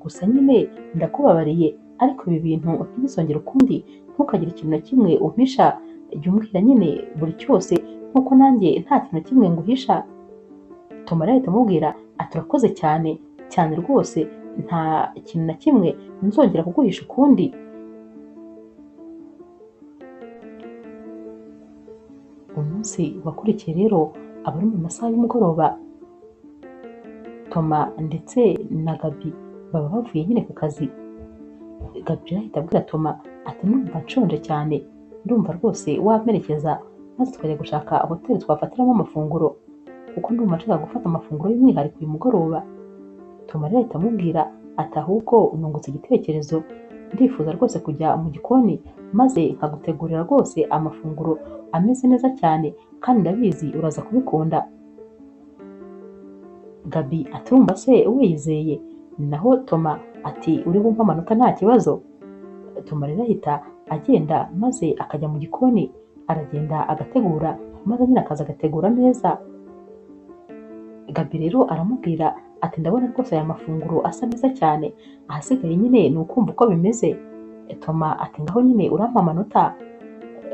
gusa nyine ndakubabariye ariko ibi bintu ntibizongere ukundi, ntukagire ikintu na kimwe umpisha, jya umbwira nyine buri cyose nkuko nanjye nta kintu na kimwe nguhisha. Toma rero ahita amubwira ati urakoze cyane cyane rwose, nta kintu na kimwe nzongera kuguhisha ukundi. Umunsi wakurikiye rero aba ari mu masaha y'umugoroba, Toma ndetse na Gaby baba bavuye nyine ku kazi. Gaby rero ahita abwira Toma ati ndumva nshonje cyane, ndumva rwose wamperekeza maze tukajya gushaka hoteli twafatiramo amafunguro kuko ndumva nshaka gufata amafunguro y'umwihariko uyu mugoroba. Toma rero ahita amubwira ati ahubwo nungutse igitekerezo, ndifuza rwose kujya mu gikoni maze nkagutegurira rwose amafunguro ameze neza cyane kandi ndabizi uraza kubikunda. Gaby ati urumva se wiyizeye? Naho Toma ati uri bumve amanota nta kibazo. Toma rero ahita agenda maze akajya mu gikoni, aragenda agategura maze nyine akaza agategura neza. Gaby rero aramubwira ati ndabona rwose aya mafunguro asa neza cyane, ahasigaye nyine ni ukumva uko bimeze. Toma ati ngaho nyine urampa amanota.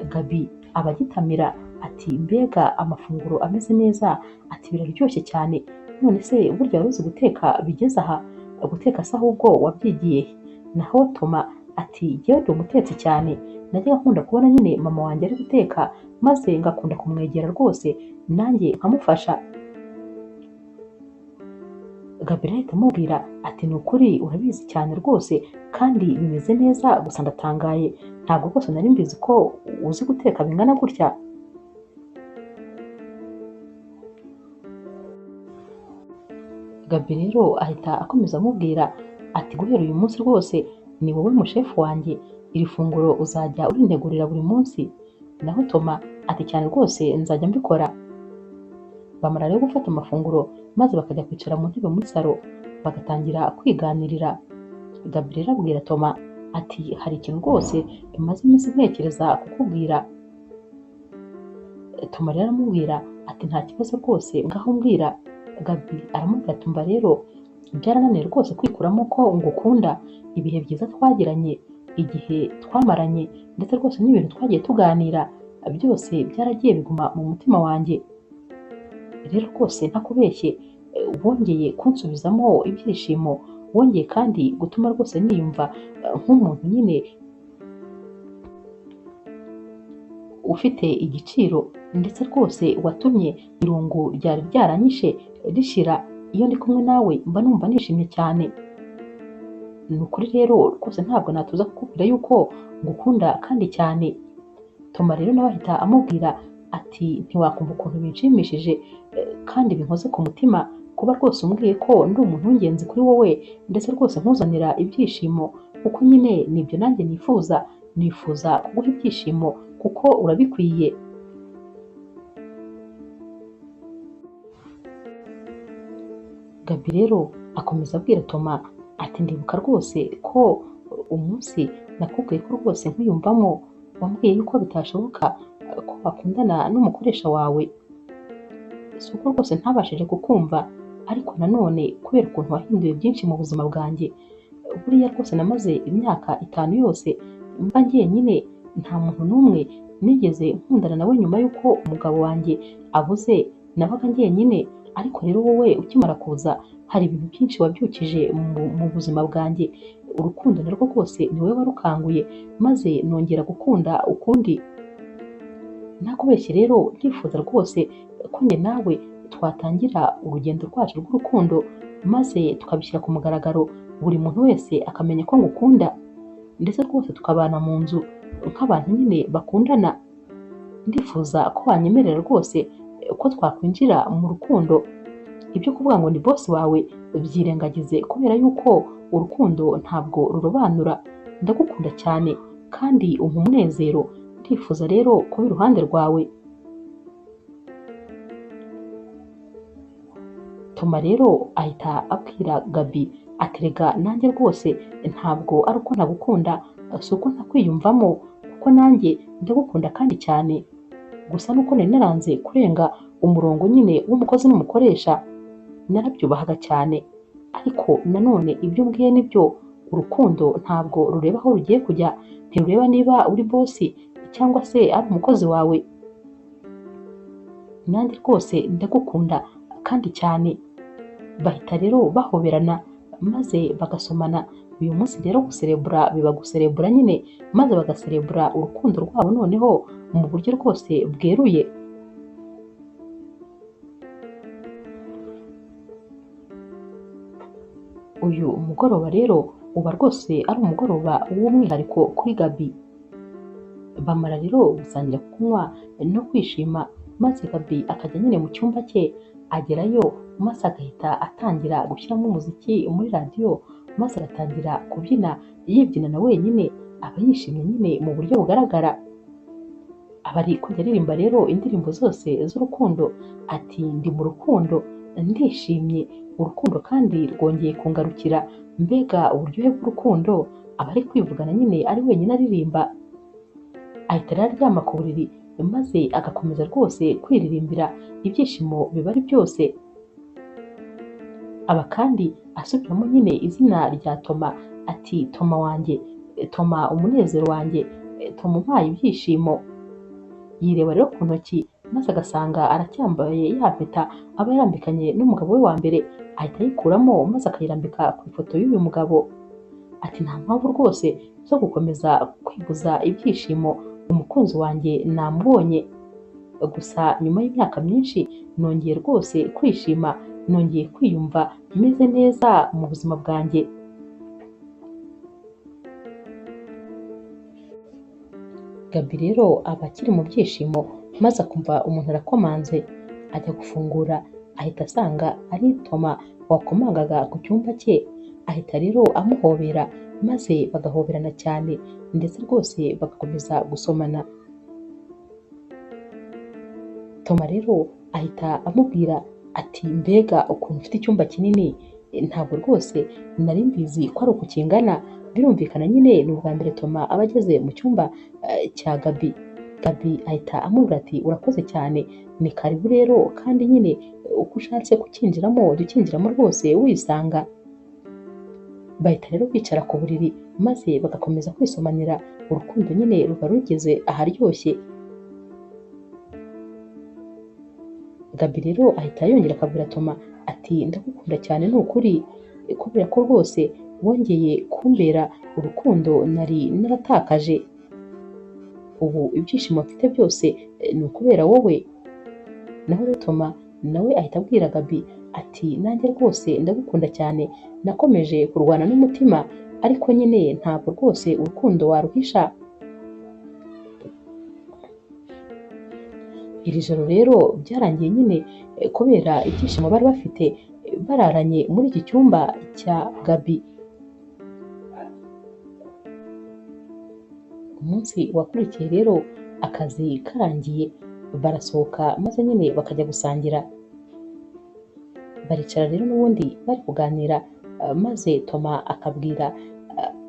Gaby aba agitamira ati mbega amafunguro ameze neza, ati biraryoshye cyane, none se burya wari uzi guteka bigeze aha, guteka se ahubwo wabyigiye? Naho Toma ati jyewe ndi umutetsi cyane, najyaga nkunda kubona nyine mama wanjye ari guteka maze ngakunda kumwegera rwose nanjye nkamufasha. Gaby ahita amubwira ati ni ukuri urabizi cyane rwose kandi bimeze neza, gusa ndatangaye, ntabwo rwose nari mbizi ko uzi guteka bingana gutya. Gaby rero ahita akomeza amubwira ati guhera uyu munsi rwose ni wowe mushefu wanjye, iri funguro uzajya urintegurira buri munsi. Naho Toma ati cyane rwose nzajya mbikora. Bamara rero gufata amafunguro maze bakajya kwicara mu ntebe muri salo bagatangira kwiganirira. Gaby rero abwira Toma ati hari ikintu rwose bimaze iminsi ntekereza kukubwira. Toma rero aramubwira ati nta kibazo rwose ngaho mbwira. Gaby aramubwira ati umva rero byarananiye rwose kwikuramo ko ngukunda, ibihe byiza twagiranye, igihe twamaranye ndetse rwose n'ibintu twagiye tuganira byose byaragiye biguma mu mutima wanjye. Rero rwose ntakubeshye, wongeye kunsubizamo ibyishimo, wongeye kandi gutuma rwose niyumva nk'umuntu nyine ufite igiciro, ndetse rwose watumye irungu ryari ryaranyishe rishira. Iyo ndi kumwe nawe mba numva nishimye cyane. Ni ukuri rero rwose ntabwo natuza kukubwira yuko ngukunda kandi cyane. Toma rero nawe ahita amubwira ati ntiwakumva ukuntu binshimishije kandi binkoze ku mutima kuba rwose umbwiye ko ndi umuntu w'ingenzi kuri wowe ndetse rwose nkuzanira ibyishimo, kuko nyine nibyo nanjye nifuza kuguha ibyishimo kuko urabikwiye. Gaby rero akomeza abwira Toma ati ndibuka rwose ko umunsi nakubwiye ko rwose nkwiyumvamo wambwiye yuko bitashoboka ko wakundana n'umukoresha wawe. Si uko rwose ntabashije kukumva, ariko nanone kubera ukuntu wahinduye byinshi mu buzima bwanjye, buriya rwose namaze imyaka 5 yose mba njyenyine, nta muntu n'umwe nigeze nkundana nawe nyuma y'uko umugabo wanjye abuze, nabaga njyenyine, ariko rero wowe ukimara kuza hari ibintu byinshi wabyukije mu buzima bwanjye, urukundo narwo rwose ni wowe warukanguye maze nongera gukunda ukundi. Nakubeshye rero ndifuza rwose ko njye nawe twatangira urugendo rwacu rw'urukundo maze tukabishyira ku mugaragaro, buri muntu wese akamenya ko ngukunda, ndetse rwose tukabana mu nzu nk'abantu nyine bakundana. Ndifuza ko wanyemerera rwose ko twakwinjira mu rukundo. Ibyo kuvuga ngo ni boss wawe byirengagize, kubera yuko urukundo ntabwo rurobanura. Ndagukunda cyane kandi umpa umunezero, ndifuza rero kuba iruhande rwawe. Toma rero ahita abwira Gaby ati rega nanjye rwose ntabwo ari uko ntagukunda, si uko ntakwiyumvamo, kuko nanjye ndagukunda kandi cyane, gusa nuko nari naranze kurenga umurongo nyine w'umukozi n'umukoresha, narabyubahaga cyane, ariko nanone ibyo umbwiye nibyo, urukundo ntabwo rureba aho rugiye kujya, ntirureba niba uri bosi cyangwa se ari umukozi wawe. Nanjye rwose ndagukunda kandi cyane. Bahita rero bahoberana maze bagasomana. Uyu munsi rero guserebura biba guserebura nyine, maze bagaserebura urukundo rwabo noneho mu buryo rwose bweruye. Uyu mugoroba rero uba rwose ari umugoroba w'umwihariko kuri Gaby. Bamara rero gusangira kunywa no kwishima, maze Gaby akajya nyine mu cyumba cye, agerayo maze agahita atangira gushyiramo umuziki muri radiyo, maze agatangira kubyina yibyina na wenyine, aba yishimye nyine mu buryo bugaragara. Aba ari kujya aririmba rero indirimbo zose z'urukundo, ati ndi mu rukundo, ndishimye, urukundo kandi rwongeye kungarukira, mbega uburyohe bw'urukundo. Aba ari kwivugana nyine ari wenyine aririmba. Ahita rero aryama ku buriri maze agakomeza rwose kwiririmbira, ibyishimo biba ari byose. Aba kandi asubiramo nyine izina rya Toma, ati Toma wanjye, Toma umunezero wanjye, Toma umpaye ibyishimo. Yireba rero ku ntoki maze agasanga aracyambaye ya mpeta aba yarambikanye n'umugabo we wa mbere, ahita ayikuramo maze akayirambika ku ifoto y'uyu mugabo. Ati nta mpamvu rwose zo gukomeza kwiguza ibyishimo, umukunzi wanjye namubonye, gusa nyuma y'imyaka myinshi nongeye rwose kwishima, nongeye kwiyumva meze neza mu buzima bwanjye. Gaby rero aba akiri mu byishimo, maze akumva umuntu arakomanze, ajya gufungura, ahita asanga ari Toma wakomangaga ku cyumba cye. Ahita rero amuhobera maze bagahoberana cyane, ndetse rwose bagakomeza gusomana. Toma rero ahita amubwira ati mbega ukuntu ufite icyumba kinini, ntabwo rwose nari mbizi ko ari uku kingana. Birumvikana nyine ni ubwa mbere Toma aba ageze mu cyumba cya Gaby. Gaby ahita amubwira ati urakoze cyane, ni karibu rero, kandi nyine uko ushatse kukinjiramo jya ukinjiramo rwose wisanga. Bahita rero bicara ku buriri maze bagakomeza kwisomanira, urukundo nyine ruba rugeze aharyoshye. Gaby rero ahita yongera akabwira Toma ati ndagukunda cyane ni ukuri, kubera ko rwose wongeye kumbera urukundo nari naratakaje. Ubu ibyishimo mfite byose ni ukubera wowe. Naho rero Toma nawe ahita abwira Gaby ati nanjye rwose ndagukunda cyane, nakomeje kurwana n'umutima, ariko nyine ntabwo rwose urukundo waruhisha. Iri joro rero byarangiye nyine kubera ibyishimo bari bafite, bararanye muri iki cyumba cya Gaby. Umunsi wakurikiye rero akazi karangiye, barasohoka maze nyine bakajya gusangira. Baricara rero n'ubundi bari kuganira, maze Toma akabwira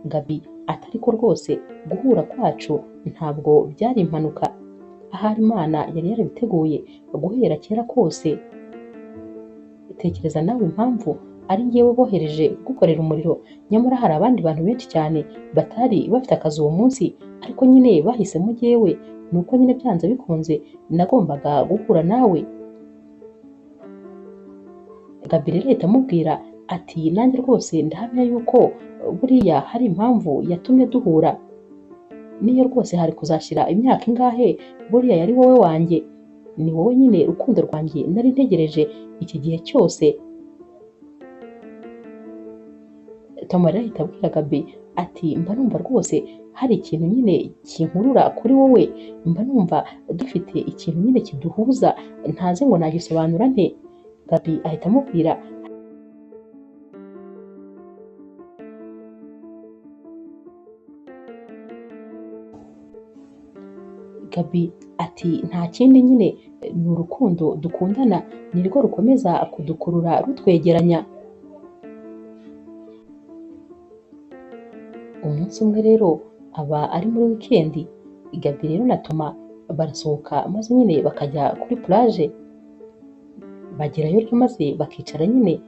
Gaby ati ariko rwose guhura kwacu ntabwo byari impanuka, ahari Imana yari yarabiteguye guhera kera kose. Tekereza nawe impamvu ari njyewe bohereje kugukorera umuriro, nyamara hari abandi bantu benshi cyane batari bafite akazi uwo munsi, ariko nyine bahisemo njyewe, nuko nyine byanze bikunze nagombaga guhura nawe. Gaby rero ahita amubwira ati nanjye rwose ndahamya yuko buriya hari impamvu yatumye duhura, niyo rwose hari kuzashyira imyaka ingahe buriya yari wowe wanjye, ni wowe nyine rukundo rwanjye nari ntegereje iki gihe cyose. Tom rero ahita abwira Gaby ati mba numva rwose hari ikintu nyine kinkurura kuri wowe, mba numva dufite ikintu nyine kiduhuza, ntazi ngo nagisobanura nte. Gaby ahita amubwira Gaby ati nta kindi nyine ni urukundo dukundana, ni rwo rukomeza kudukurura rutwegeranya. Umunsi umwe rero aba ari muri wikendi, Gaby rero na Toma barasohoka maze nyine bakajya kuri plage, bagerayo rero maze bakicara nyine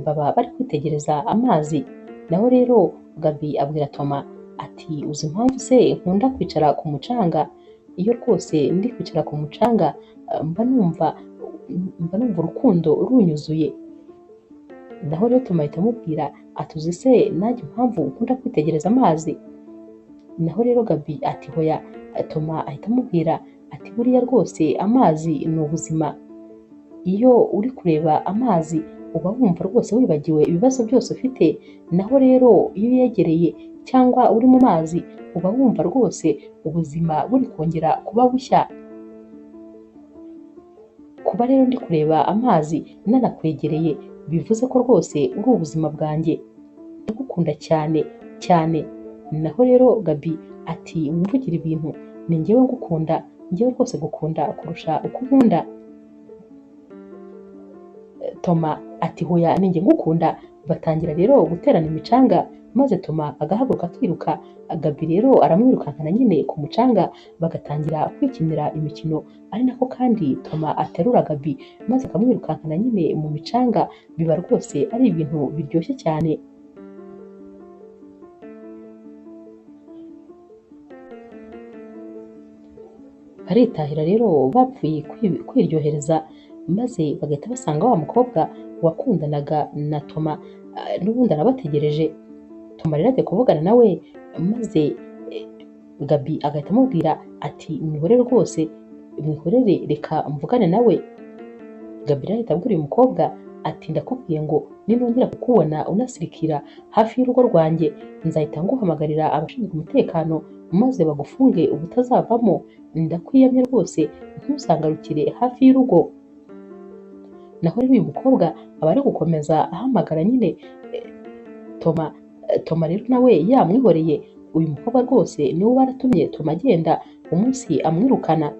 baba bari kwitegereza amazi. Naho rero Gaby abwira Toma ati uzi impamvu se nkunda kwicara ku mucanga? Iyo rwose ndi kwicara ku mucanga mba numva urukundo runyuzuye. Naho rero Toma ahita amubwira ati uzi se nanjye impamvu nkunda kwitegereza amazi? Naho rero Gaby ati hoya. Toma ahita amubwira ati buriya rwose amazi ni ubuzima, iyo uri kureba amazi uba wumva rwose wibagiwe ibibazo byose ufite, naho rero iyo uyegereye cyangwa uri mu mazi uba wumva rwose ubuzima buri kongera kuba bushya. Kuba rero ndi kureba amazi nanakwegereye bivuze ko rwose uri ubuzima bwanjye, ndagukunda cyane cyane. Naho rero Gaby ati wumvugire ibintu, ni njyewe ngukunda, njyewe rwose gukunda kurusha uko nkunda. Toma ati hoya ni njye ngukunda. Batangira rero guterana imicanga, maze Toma agahaguruka akiruka, Gaby rero aramwirukankana nyine ku mucanga, bagatangira kwikinira imikino, ari nako kandi Toma aterura Gaby maze akamwirukankana nyine mu micanga, biba rwose ari ibintu biryoshye cyane. Baritahira rero bapfuye kwiryohereza, maze bagahita basanga wa mukobwa wakundanaga na Toma n'ubundi arabategereje. Toma rero ajya kuvugana nawe, maze Gaby agahita amubwira ati mwihorere rwose, mwihorere reka mvugane nawe. Gaby rero ahita abwira uyu mukobwa ati ndakubwiye ngo ninongera kukubona unasirikira hafi y'urugo rwanjye, nzahita nguhamagarira abashinzwe umutekano maze bagufunge ubutazavamo, ndakwiyamye rwose ntusangarukire hafi y'urugo. Naho rero uyu mukobwa aba ari gukomeza ahamagara nyine Toma. Toma rero nawe yamwihoreye, uyu mukobwa rwose niwe waratumye Toma agenda umunsi amwirukana.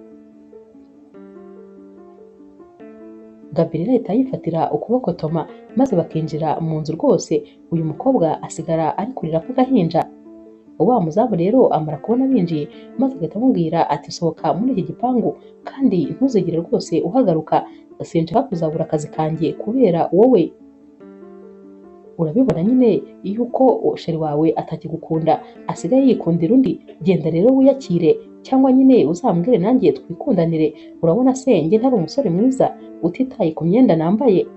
Gaby rero ahita yifatira ukuboko Toma maze bakinjira mu nzu rwose, uyu mukobwa asigara ari kurira nk'agahinja. Wa muzamu rero amara kubona binjiye, maze agahita amubwira ati sohoka muri iki gipangu kandi ntuzigere rwose uhagaruka, sinshaka kuzabura akazi kanjye kubera wowe. Urabibona nyine yuko sheri wawe atakigukunda, asigaye yikundira undi, genda rero wiyakire cyangwa nyine uzambwire nanjye twikundanire, urabona se njye ntari umusore mwiza utitaye ku myenda nambaye?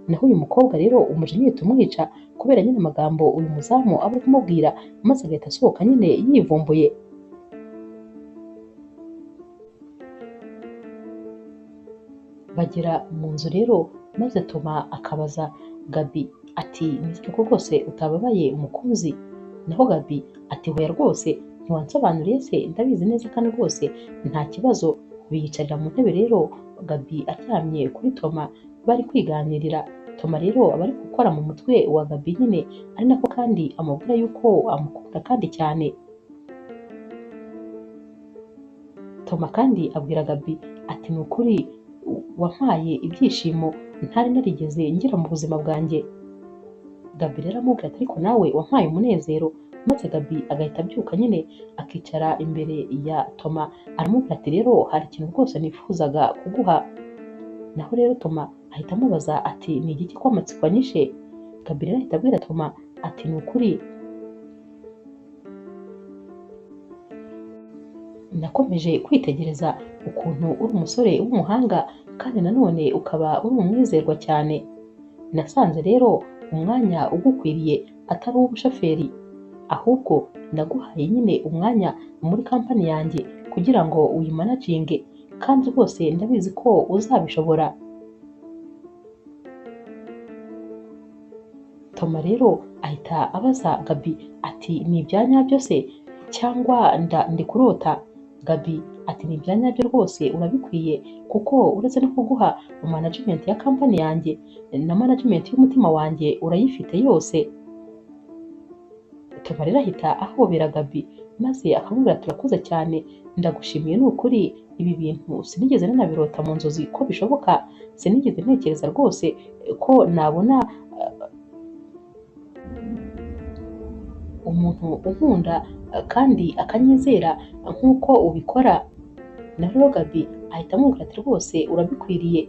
Naho uyu mukobwa rero umujinya uhita umwica kubera nyine amagambo uyu muzamu aba ari kumubwira, maze agahita asohoka nyine yivumbuye. Bagera mu nzu rero, maze Toma akabaza Gaby ati nizere ko rwose utababaye mukunzi? Naho Gaby ati hoya rwose ntiwansobanuriye se, ndabizi neza kandi rwose nta kibazo. Biyicarira mu ntebe rero, Gaby aryamye kuri Toma bari kwiganirira. Toma rero aba ari gukora mu mutwe wa Gaby nyine, ari nako kandi amubwira yuko amukunda kandi cyane. Toma kandi abwira Gaby ati ni ukuri wampaye ibyishimo ntari narigeze ngira mu buzima bwanjye. Gaby rero amubwira ati ariko nawe wampaye umunezero, maze Gaby agahita abyuka nyine akicara imbere ya Toma, aramubwira ati rero hari ikintu rwose nifuzaga kuguha. Naho rero Toma ahita amubaza ati ni igiki ko amatsiko anyishe? Gabi rero ahita abwira Toma ati ni ukuri nakomeje kwitegereza ukuntu uri umusore w'umuhanga kandi nanone ukaba uri umwizerwa cyane. Nasanze rero umwanya ugukwiriye atari uw'ubushoferi, ahubwo naguhaye nyine umwanya muri kampani yanjye kugira ngo uyimanaginge kandi rwose ndabizi ko uzabishobora. Toma rero ahita abaza Gabi ati ni ibya nyabyo se cyangwa ndi kurota? Gabi ati ni ibya nyabyo rwose urabikwiye, kuko uretse no kuguha management ya kampani yanjye na management y'umutima wanjye urayifite yose. Toma rero ahita ahobera Gabi maze akamubwira turakoze cyane, ndagushimiye ni ukuri, ibi bintu sinigeze nanabirota mu nzozi ko bishoboka, sinigeze ntekereza rwose ko nabona umuntu unkunda kandi akanyizera nk'uko ubikora. Na rero Gabi ahita amubwira ati rwose urabikwiriye.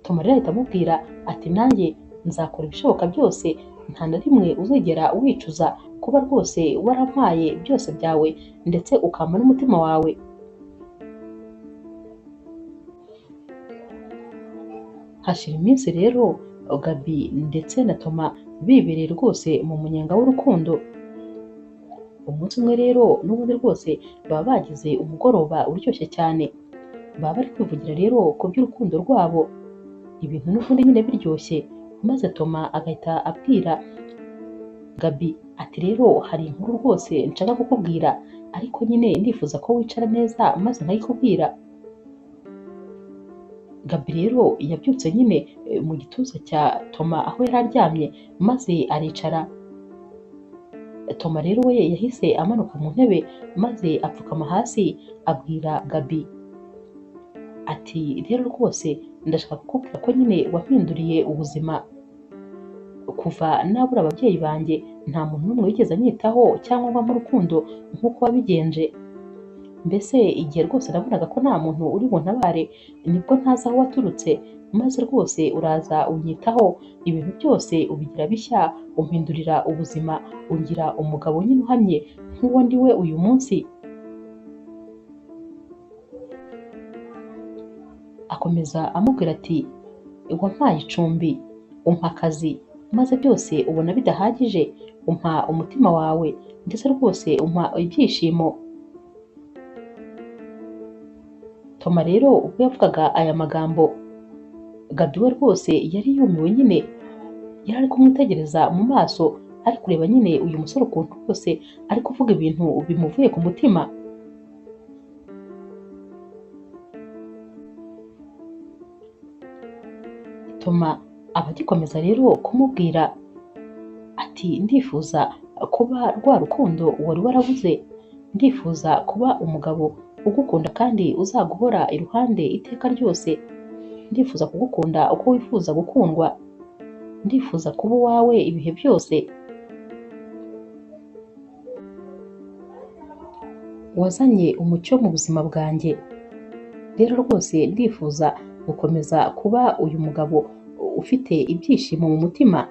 Toma rero ahita amubwira ati nanjye nzakora ibishoboka byose, nta na rimwe uzigera wicuza kuba rwose warampaye byose byawe ndetse ukampa n'umutima wawe. Hashira iminsi rero Gabi ndetse na Toma bibereye rwose mu munyenga w'urukundo. Umunsi umwe rero n'ubundi rwose baba bagize umugoroba uryoshye cyane, baba bari kwivugira rero ku by'urukundo rwabo, ibintu n'ubundi nyine biryoshye. Maze Toma agahita abwira Gabi ati rero hari inkuru rwose nshaka kukubwira, ariko nyine ndifuza ko wicara neza maze nkayikubwira. Gabi rero yabyutse nyine mu gituza cya Toma aho yari aryamye maze aricara. Toma rero we yahise amanuka mu ntebe maze apfukama hasi abwira Gabi ati rero rwose ndashaka kukubwira ko nyine wampinduriye ubuzima. Kuva nabura ababyeyi banjye nta muntu n'umwe wigeze anyitaho cyangwa ngo mu rukundo nk'uko wabigenje. Mbese igihe rwose nabonaga ko nta muntu uri buntabare, nibwo ntazi aho waturutse maze rwose uraza unyitaho, ibintu byose ubigira bishya, umpindurira ubuzima, ungira umugabo nyine uhamye nk'uwo ndi we uyu munsi. Akomeza amubwira ati wampaye icumbi, umpa akazi, maze byose ubona bidahagije, umpa umutima wawe ndetse rwose umpa ibyishimo. Toma rero ubwo yavugaga aya magambo, Gabi we rwose yari yumiwe nyine, yari ari kumwitegereza mu maso, ari kureba nyine uyu musore ukuntu rwose ari kuvuga ibintu bimuvuye ku mutima. Toma aba agikomeza rero kumubwira ati ndifuza kuba rwa rukundo wari warabuze, ndifuza kuba umugabo ugukunda kandi uzaguhora iruhande iteka ryose, ndifuza kugukunda uko wifuza gukundwa, ndifuza kuba uwawe ibihe byose. Wazanye umucyo mu buzima bwanjye, rero rwose ndifuza gukomeza kuba uyu mugabo ufite ibyishimo mu mutima.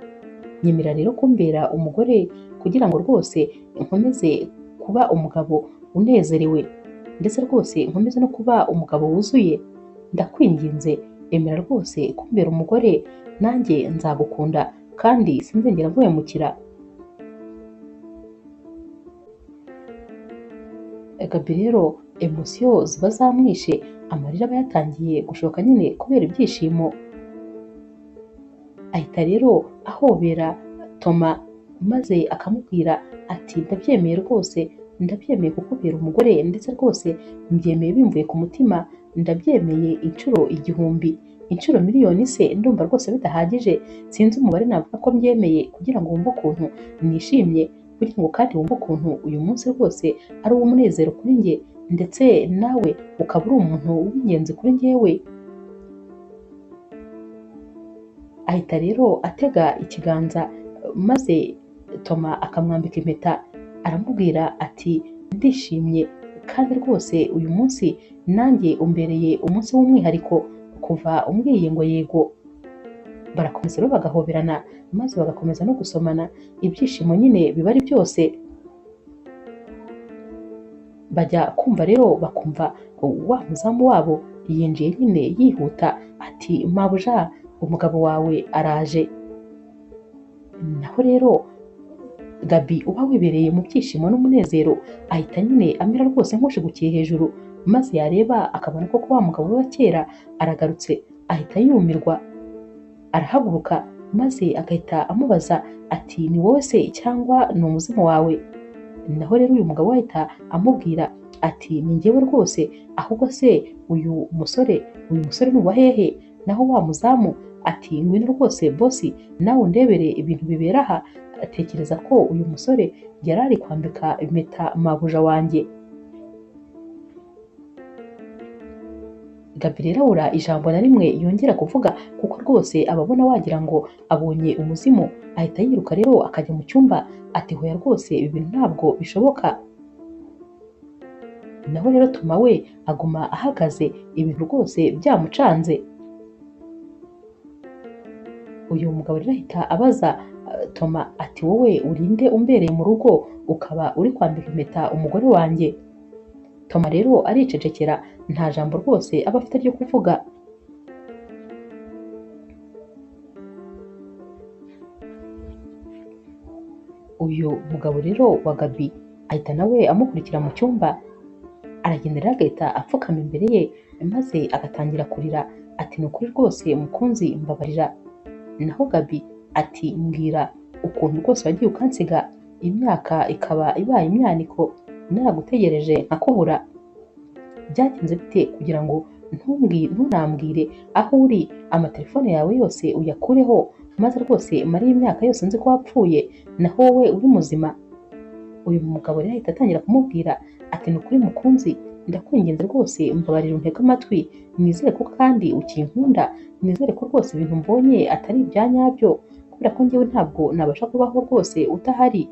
Nyemera rero kumbera umugore kugira ngo rwose nkomeze kuba umugabo unezerewe ndetse rwose nkomeze no kuba umugabo wuzuye. Ndakwinginze emera rwose kumbera umugore, nanjye nzagukunda kandi sinzongera guhemukira. Gabi rero emosiyo ziba zamwishe, amarira aba yatangiye gushoka nyine kubera ibyishimo. Ahita rero ahobera Toma maze akamubwira ati ndabyemeye rwose, ndabyemeye kukubera umugore ndetse rwose mbyemeye bimvuye ku mutima, ndabyemeye inshuro 1000, inshuro miliyoni se ndumva rwose bidahagije, sinzi umubare navuga ko mbyemeye kugira ngo wumve ukuntu nishimye, kugira ngo kandi wumve ukuntu uyu munsi rwose ari uw'umunezero kuri njye ndetse nawe ukaba uri umuntu w'ingenzi kuri njyewe. Ahita rero atega ikiganza maze Toma akamwambika impeta, aramubwira ati ndishimye kandi rwose uyu munsi nanjye umbereye umunsi w'umwihariko kuva umbwiye ngo yego. barakomeza rero bagahoberana maze bagakomeza no gusomana, ibyishimo nyine biba ari byose. Bajya kumva rero bakumva wa muzamu wabo yinjiye nyine yihuta ati mabuja umugabo wawe araje. Naho rero Gaby uba wibereye mu byishimo n'umunezero ahita nyine amera rwose nk'ushigukiye hejuru, maze yareba akabona ko wa mugabo we wa kera aragarutse, ahita yumirwa arahaguruka maze agahita amubaza ati ni wowe se cyangwa ni umuzimu wawe? Naho rero uyu mugabo ahita amubwira ati ni njyewe rwose, ahubwo se uyu musore ni uwa hehe? Naho wa muzamu ati ngwino rwose bosi nawe undebere ibintu bibera aha, atekereza ko uyu musore yari ari kwambika impeta mabuja wanjye. Gaby rero abura ijambo na rimwe yongera kuvuga kuko rwose ababona wagira ngo abonye umuzimu, ahita yiruka rero akajya mu cyumba ati hoya rwose ibi bintu ntabwo bishoboka. Naho rero Toma we aguma ahagaze ibintu rwose byamucanze. Uyu mugabo rero ahita abaza Toma ati wowe urinde umbereye mu rugo ukaba uri kwambika impeta umugore wanjye? Toma rero aricecekera nta jambo rwose aba afite ryo kuvuga. Uyu mugabo rero wa Gaby ahita nawe amukurikira mu cyumba, aragenda rero agahita apfukama imbere ye maze agatangira kurira ati ni ukuri rwose mukunzi mbabarira. Naho Gaby ati mbwira ukuntu rwose wagiye ukansiga imyaka ikaba ibaye imyaniko naragutegereje nkakubura, byagenze bite kugira ngo ntunambwire aho uri, amatelefone yawe yose uyakureho maze rwose mariye imyaka yose nzi ko wapfuye naho wowe uri muzima? Uyu mugabo rero ahita atangira kumubwira ati ni ukuri mukunzi ndakwinginze rwose mbabarira untege amatwi, nizere ko kandi ukinkunda, nizere ko rwose ibintu mbonye atari ibya nyabyo kubera ko njyewe ntabwo nabasha kubaho rwose udahari.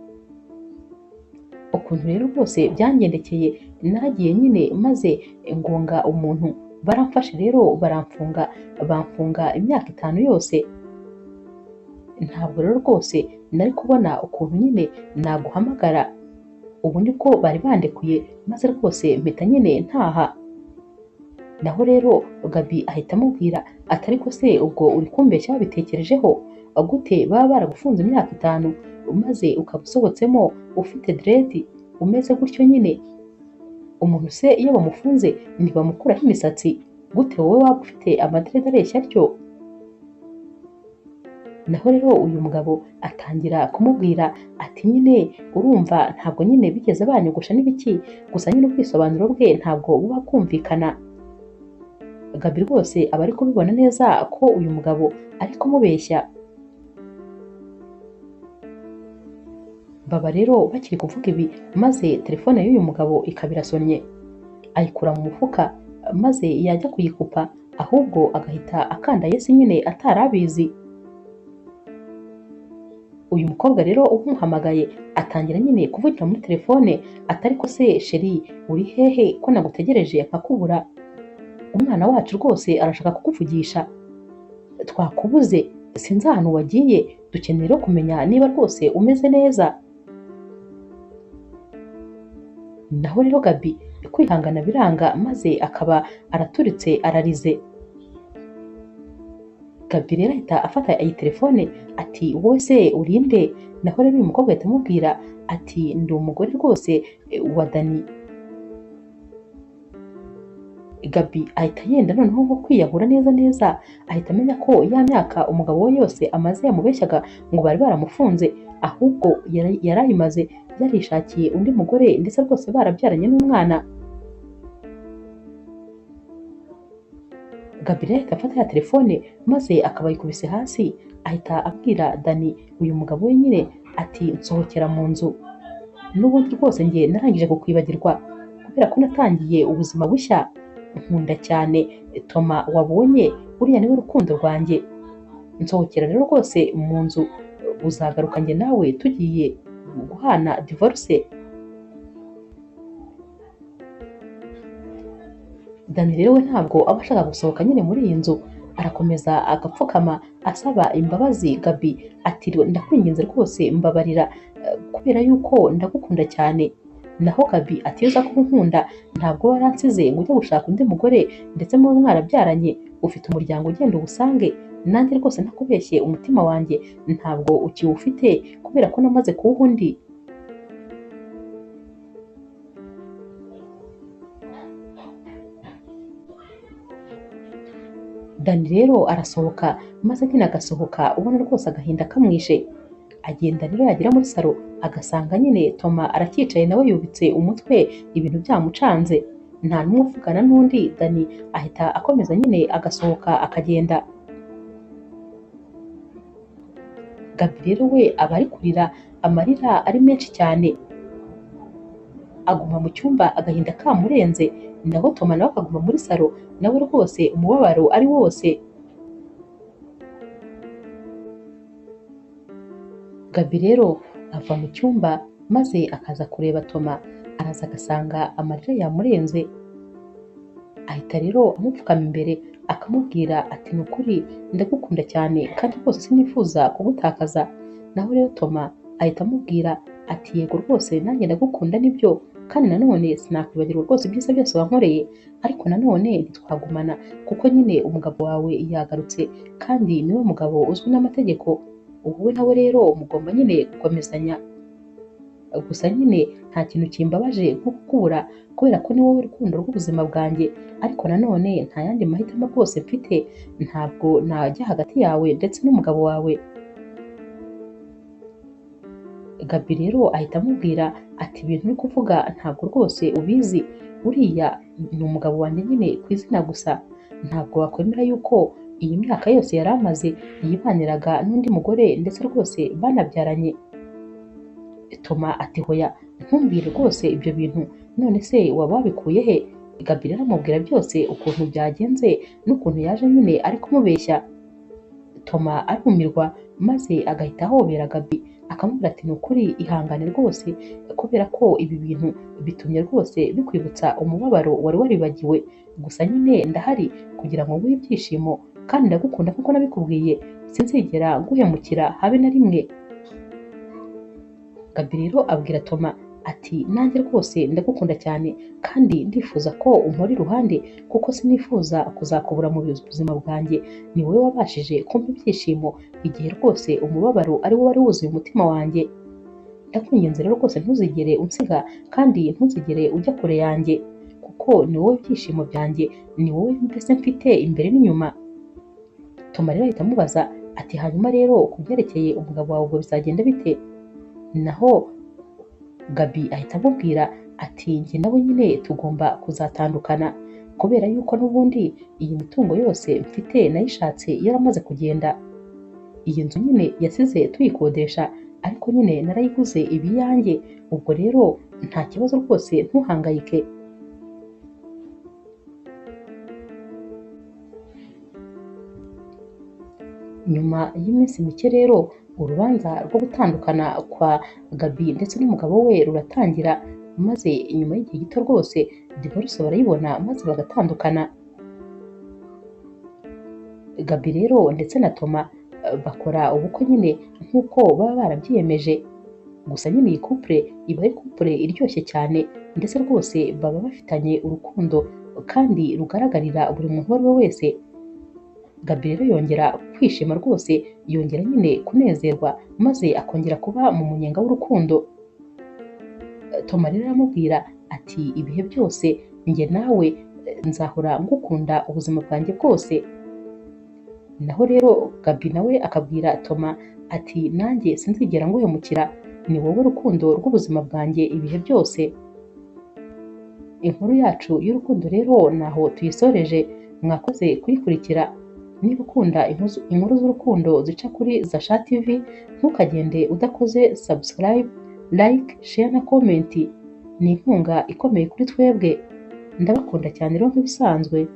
Ukuntu rero rwose byangendekeye nagiye nyine maze ngonga umuntu, baramfashe rero bamfunga imyaka 5 yose. Ntabwo rero rwose nari kubona ukuntu nyine naguhamagara, ubu nibwo bari bandekuye maze rwose mpita nyine ntaha. Naho rero Gaby ahita amubwira ati ariko se ubwo uri kumbeshya wabitekerejeho gute? Baba baragufunze imyaka 5 maze ukaba usohotsemo ufite dread umeze gutyo nyine. Umuntu se iyo bamufunze ntibamukuraho imisatsi, gute wowe waba ufite amadrede areshya atyo? Naho rero uyu mugabo atangira kumubwira ati nyine urumva ntabwo nyine bigeze banyogosha n'ibiki, gusa nyine ubwisobanuro bwe ntabwo buba bwumvikana. Gaby rwose aba ari kubibona neza ko uyu mugabo ari kumubeshya. Baba rero bakiri kuvuga ibi maze telefone y'uyu mugabo ikaba irasonnye, ayikura mu mufuka maze yajya kuyikupa ahubwo agahita akanda yesi nyine atarabizi. Uyu mukobwa rero umuhamagaye atangira nyine kuvugira muri telefone ati ariko se sheri uri hehe ko nagutegereje nkakubura? Umwana wacu rwose arashaka kukuvugisha, twakubuze sinzi ahantu wagiye, dukeneye rero kumenya niba rwose umeze neza. Naho rero Gaby kwihangana biranga maze akaba araturitse ararize. Gaby rero ahita afata iyi telefone ati wowe se urinde? Naho rero uyu mukobwa ahita amubwira ati ndi umugore rwose wa Dani. Gaby ahita yenda noneho nko kwiyahura neza ahita amenya ko ya myaka umugabo we yose amaze yamubeshyaga ngo bari baramufunze, ahubwo yarayimaze yarishakiye undi mugore ndetse rwose barabyaranye n'umwana. Gaby rero ahita afata ya telefone maze akaba yikubise hasi, ahita abwira Dani uyu mugabo we nyine ati nsohokera mu nzu, n'ubundi rwose njye narangije kukwibagirwa kubera ko natangiye ubuzima bushya, nkunda cyane Toma wabonye uriya niwe rukundo rwanjye, nsohokera rero rwose mu nzu, uzagaruka njye nawe tugiye guhana divorce. Dani rero we ntabwo aba ashaka gusohoka nyine muri iyi nzu, arakomeza agapfukama asaba imbabazi Gaby ati ndakwinginze rwose mbabarira kubera yuko ndagukunda cyane. Naho Gaby ati iyo uza kunkunda ntabwo waransize ngo ujye gushaka undi mugore ndetse muba mwarabyaranye, ufite umuryango ugenda uwusange, nanjye rwose ntakubeshye umutima wanjye ntabwo ukiwufite kubera ko namaze kuwuha undi. Dani rero arasohoka maze nyine agasohoka ubona rwose agahinda kamwishe. Agenda rero yagera muri salo agasanga nyine Toma aracyicaye nawe yubitse umutwe ibintu byamucanze, nta n'umwe uvugana n'undi. Dani ahita akomeza nyine agasohoka akagenda. Gaby rero we aba ari kurira amarira ari menshi cyane, aguma mu cyumba agahinda kamurenze, naho Toma nawe akaguma muri salo nawe rwose umubabaro ari wose. Gaby rero ava mu cyumba maze akaza kureba Toma, araza agasanga amarira yamurenze, ahita rero amupfukama imbere akamubwira ati ni ukuri ndagukunda cyane kandi rwose sinifuza kugutakaza. Naho rero Toma ahita amubwira ati yego rwose nanjye ndagukunda nibyo, kandi nanone sinakwibagirwa rwose ibyiza byose wankoreye, ariko nanone ntitwagumana kuko nyine umugabo wawe yagarutse kandi niwe mugabo uzwi n'amategeko, wowe nawe rero mugomba nyine gukomezanya. Gusa nyine nta kintu kimbabaje nko kukubura kubera ko ni wowe rukundo rw'ubuzima bwanjye, ariko nanone nta yandi mahitamo rwose mfite, ntabwo najya hagati yawe ndetse n'umugabo wawe. Gaby rero ahita amubwira ati ibintu uri kuvuga ntabwo rwose ubizi, uriya ni umugabo wanjye nyine ku izina gusa, ntabwo wakwemera yuko iyi myaka yose yari amaze yibaniraga n'undi mugore ndetse rwose banabyaranye. Toma ati hoya ntumbwire rwose ibyo bintu, none se waba wabikuye he? Gaby rero amubwira byose ukuntu byagenze n'ukuntu yaje nyine ari kumubeshya. Toma arumirwa maze agahita ahobera Gaby akamubwira ati ni ukuri ihangane rwose kubera ko ibi bintu bitumye rwose bikwibutsa umubabaro wari waribagiwe, gusa nyine ndahari kugira ngo nguhe ibyishimo kandi ndagukunda kuko nabikubwiye, sinzigera nguhemukira habe na rimwe. Gaby rero abwira Toma ati nanjye rwose ndagukunda cyane kandi ndifuza ko umpora iruhande kuko sinifuza kuzakubura mu buzima bwanjye, ni wowe wabashije kumpa ibyishimo igihe rwose umubabaro ari wo wari wuzuye umutima wanjye. Ndakwinginze rero rwose ntuzigere unsiga kandi ntuzigere ujya kure yanjye kuko ni wowe byishimo byanjye, ni wowe mbese mfite imbere n'inyuma. Toma rero ahita amubaza ati hanyuma rero ku byerekeye umugabo wawe ubwo bizagenda bite? Naho Gaby ahita amubwira ati njye nawe nyine tugomba kuzatandukana kubera yuko n'ubundi iyi mitungo yose mfite nayishatse yaramaze kugenda. Iyi nzu nyine yasize tuyikodesha ariko nyine narayiguze ibiyanjye, ubwo rero nta kibazo rwose ntuhangayike. Nyuma y'iminsi mike rero urubanza rwo gutandukana kwa Gaby ndetse n'umugabo we ruratangira, maze nyuma y'igihe gito rwose divorce barayibona maze bagatandukana. Gaby rero ndetse na Toma bakora ubukwe nyine nk'uko baba barabyiyemeje, gusa nyine iyi couple iba ari couple iryoshye cyane ndetse rwose baba bafitanye urukundo kandi rugaragarira buri muntu uwo ari we wese. Gaby rero yongera kwishima rwose, yongera nyine kunezerwa maze akongera kuba mu munyenga w'urukundo. Toma rero aramubwira ati ibihe byose njye nawe nzahora ngukunda ubuzima bwanjye bwose. Naho rero Gaby nawe akabwira Toma ati nanjye sinzigera nguhemukira, ni wowe rukundo rw'ubuzima bwanjye ibihe byose. Inkuru yacu y'urukundo rero naho tuyisoreje, mwakoze kuyikurikira. Niba ukunda inkuru z'urukundo zica kuri Zasha TV, ntukagende udakoze subscribe, like, share na comment. Ni inkunga ikomeye kuri twebwe. Ndabakunda cyane rero nk'ibisanzwe.